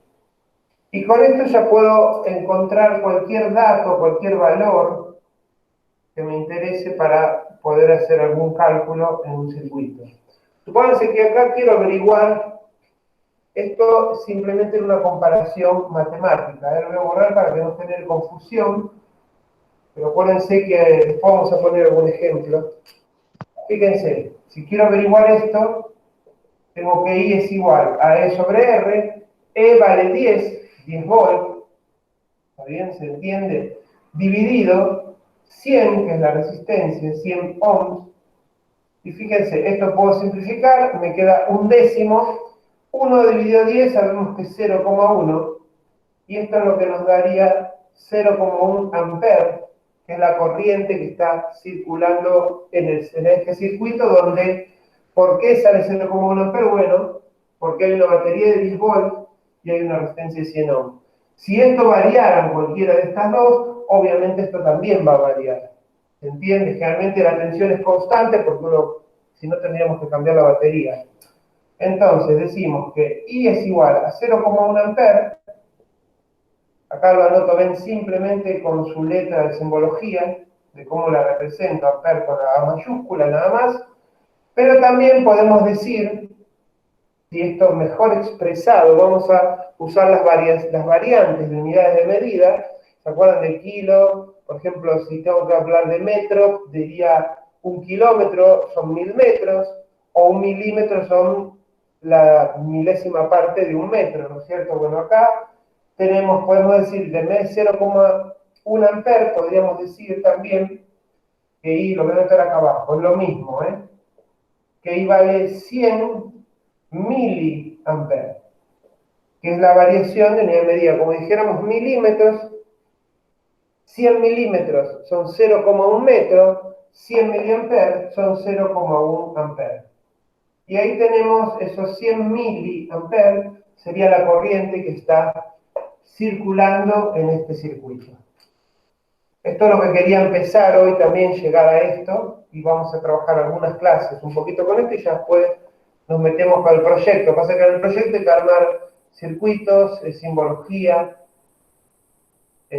Y con esto ya puedo encontrar cualquier dato, cualquier valor que me interese para poder hacer algún cálculo en un circuito. Supónganse que acá quiero averiguar, esto simplemente es una comparación matemática, lo voy a borrar para que no genere confusión, pero acuérdense que después vamos a poner algún ejemplo. Fíjense, si quiero averiguar esto, tengo que I es igual a E sobre R, E vale 10 volts, ¿está bien? ¿Se entiende? Dividido 100, que es la resistencia, 100 ohms, y fíjense, esto puedo simplificar, me queda un décimo, 1 dividido 10 sabemos que es 0,1, y esto es lo que nos daría 0,1 amperes, que es la corriente que está circulando en este circuito, donde, ¿por qué sale 0,1 amperes? Bueno, porque hay una batería de 10 volts y hay una resistencia de 100 ohms. Si esto variara en cualquiera de estas dos, obviamente esto también va a variar. ¿Se entiende? Generalmente la tensión es constante porque si no tendríamos que cambiar la batería. Entonces decimos que I es igual a 0,1 amperes. Acá lo anoto, ven, simplemente con su letra de simbología, de cómo la represento, amper con la A mayúscula nada más, pero también podemos decir, si esto es mejor expresado, vamos a usar las variantes de unidades de medida. ¿Se acuerdan de kilo? Por ejemplo, si tengo que hablar de metro, diría 1 kilómetro son 1000 metros, o 1 milímetro son la milésima parte de 1 metro, ¿no es cierto? Bueno, acá podemos decir, de 0,1 amper, podríamos decir también que I, lo voy a meter acá abajo, es lo mismo, que I vale 100 miliamperes, que es la variación de unidad de medida. Como dijéramos milímetros, 100 milímetros son 0,1 metro, 100 miliamperes son 0,1 amper. Y ahí tenemos esos 100 miliamperes, sería la corriente que está circulando en este circuito. Esto es lo que quería empezar hoy también, llegar a esto, y vamos a trabajar algunas clases un poquito con esto y ya después nos metemos con el proyecto. Pasa que en el proyecto hay que armar circuitos, simbología,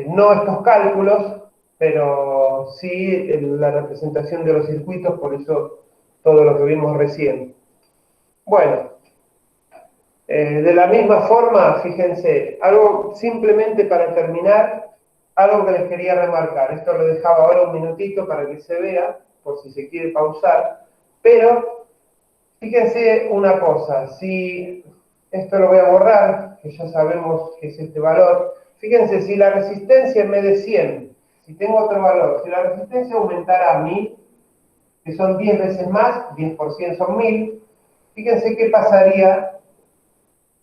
no estos cálculos, pero sí la representación de los circuitos, por eso todo lo que vimos recién. Bueno, de la misma forma, fíjense, algo simplemente para terminar, algo que les quería remarcar. Esto lo dejaba ahora un minutito para que se vea, por si se quiere pausar, pero fíjense una cosa, si esto lo voy a borrar, que ya sabemos que es este valor, fíjense, si la resistencia en vez de 100, si tengo otro valor, si la resistencia aumentara a 1000, que son 10 veces más, 10 por 100 son 1000, fíjense qué pasaría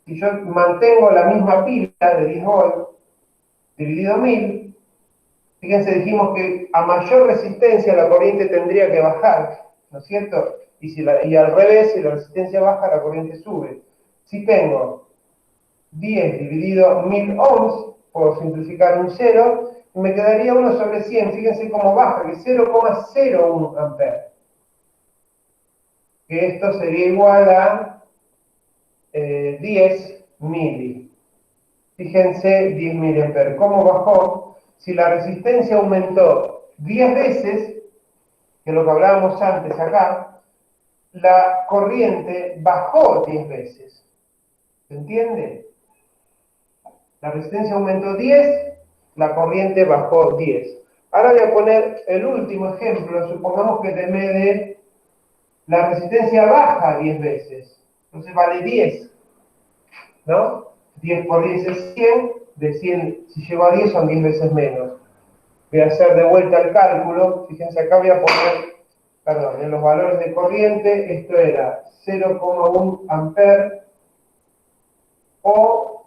si yo mantengo la misma pila de 10 volts dividido 1000, fíjense, dijimos que a mayor resistencia la corriente tendría que bajar, ¿no es cierto? Y al revés, si la resistencia baja, la corriente sube. Si tengo 10 dividido 1000 ohms, puedo simplificar un 0, y me quedaría 1 sobre 100. Fíjense cómo baja, que es 0,01 amperes. Que esto sería igual a 10 mili. Fíjense, 10 miliamperes. ¿Cómo bajó? Si la resistencia aumentó 10 veces, que es lo que hablábamos antes acá, la corriente bajó 10 veces. ¿Se entiende? La resistencia aumentó 10, la corriente bajó 10. Ahora voy a poner el último ejemplo. Supongamos que te mide la resistencia baja 10 veces. Entonces vale 10, ¿no? 10 por 10 es 100. De 100, si llego a 10 son 10 veces menos. Voy a hacer de vuelta el cálculo. Fíjense, acá voy a poner, perdón, en los valores de corriente, esto era 0,1 amper o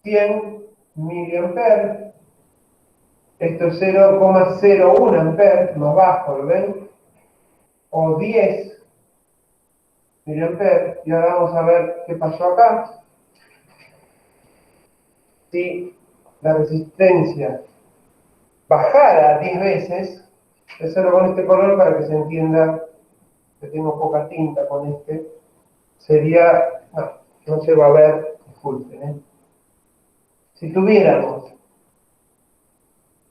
100 miliamper. Esto es 0,01 amper, más bajo, ¿lo ven? O 10 miliamper. Y ahora vamos a ver qué pasó acá. Si la resistencia bajara 10 veces, hacerlo con este color para que se entienda que tengo poca tinta con este, sería, no se va a ver, disculpen, si tuviéramos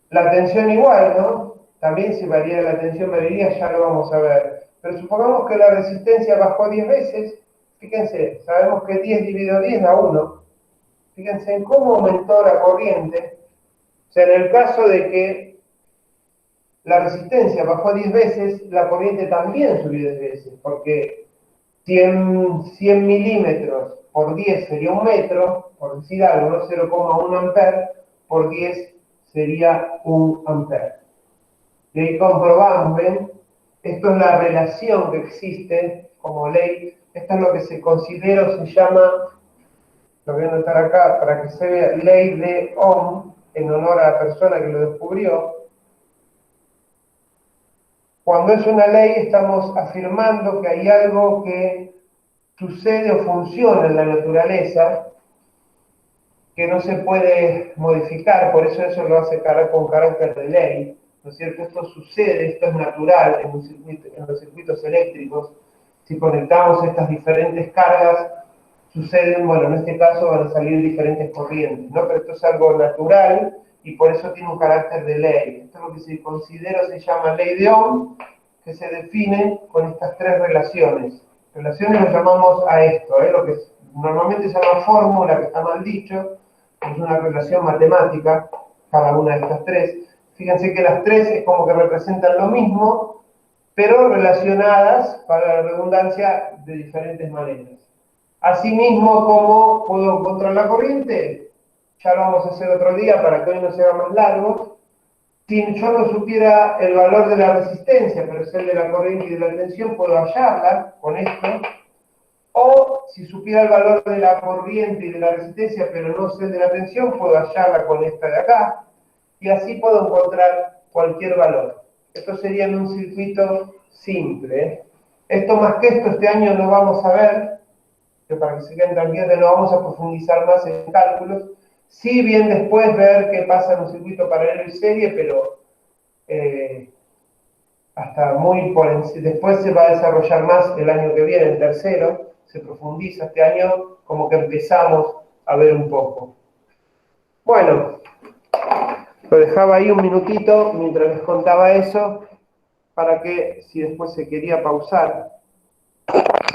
la tensión igual, ¿no? También si variara la tensión, variaría, ya lo vamos a ver. Pero supongamos que la resistencia bajó 10 veces, fíjense, sabemos que 10 dividido 10 da 1. Fíjense en cómo aumentó la corriente. O sea, en el caso de que la resistencia bajó 10 veces, la corriente también subió 10 veces, porque 100 milímetros por 10 sería 1 metro, por decir algo, ¿no? 0,1 amper por 10 sería 1 amper. Y ahí comprobamos, ¿ven? Esto es la relación que existe como ley. Esto es lo que se considera o se llama, lo voy a anotar acá para que se vea, ley de Ohm, en honor a la persona que lo descubrió. Cuando es una ley estamos afirmando que hay algo que sucede o funciona en la naturaleza que no se puede modificar, por eso lo hace con carácter de ley, ¿no es cierto? Esto sucede, esto es natural en los circuitos eléctricos. Si conectamos estas diferentes cargas, suceden, bueno, en este caso van a salir diferentes corrientes, ¿no? Pero esto es algo natural y por eso tiene un carácter de ley. Esto es lo que se considera, se llama ley de Ohm, que se define con estas tres relaciones. Relaciones lo llamamos a esto, lo que normalmente se llama fórmula, que está mal dicho, es una relación matemática, cada una de estas tres. Fíjense que las tres es como que representan lo mismo, pero relacionadas, para la redundancia, de diferentes maneras. Asimismo, ¿cómo puedo encontrar la corriente? Ya lo vamos a hacer otro día para que hoy no sea más largo. Si yo no supiera el valor de la resistencia, pero sé el de la corriente y de la tensión, puedo hallarla con esto. O si supiera el valor de la corriente y de la resistencia, pero no sé el de la tensión, puedo hallarla con esta de acá. Y así puedo encontrar cualquier valor. Esto sería en un circuito simple. Esto más que esto este año no vamos a ver, que para que se queden tranquilos, no vamos a profundizar más en cálculos. Sí, bien después ver qué pasa en un circuito paralelo y serie, pero hasta muy por encima. Después se va a desarrollar más el año que viene, en tercero, se profundiza. Este año como que empezamos a ver un poco. Bueno, lo dejaba ahí un minutito mientras les contaba eso, para que si después se quería pausar.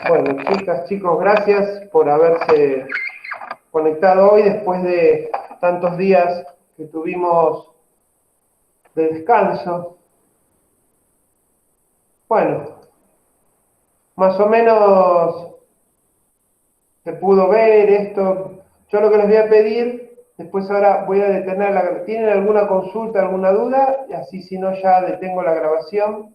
Bueno, chicas, chicos, gracias por haberse conectado hoy después de tantos días que tuvimos de descanso. Bueno, más o menos se pudo ver esto. Yo lo que les voy a pedir, después ahora voy a detener la... ¿Tienen alguna consulta, alguna duda? Y así si no ya detengo la grabación.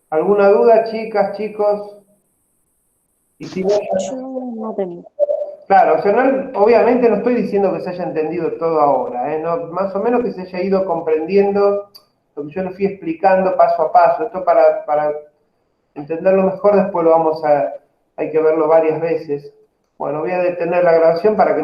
¿Alguna duda, chicas, chicos? Y si no, Yo no tengo. claro, o sea, obviamente no estoy diciendo que se haya entendido todo ahora, no, más o menos que se haya ido comprendiendo lo que yo les fui explicando paso a paso. Esto para entenderlo mejor después hay que verlo varias veces. Bueno, voy a detener la grabación para que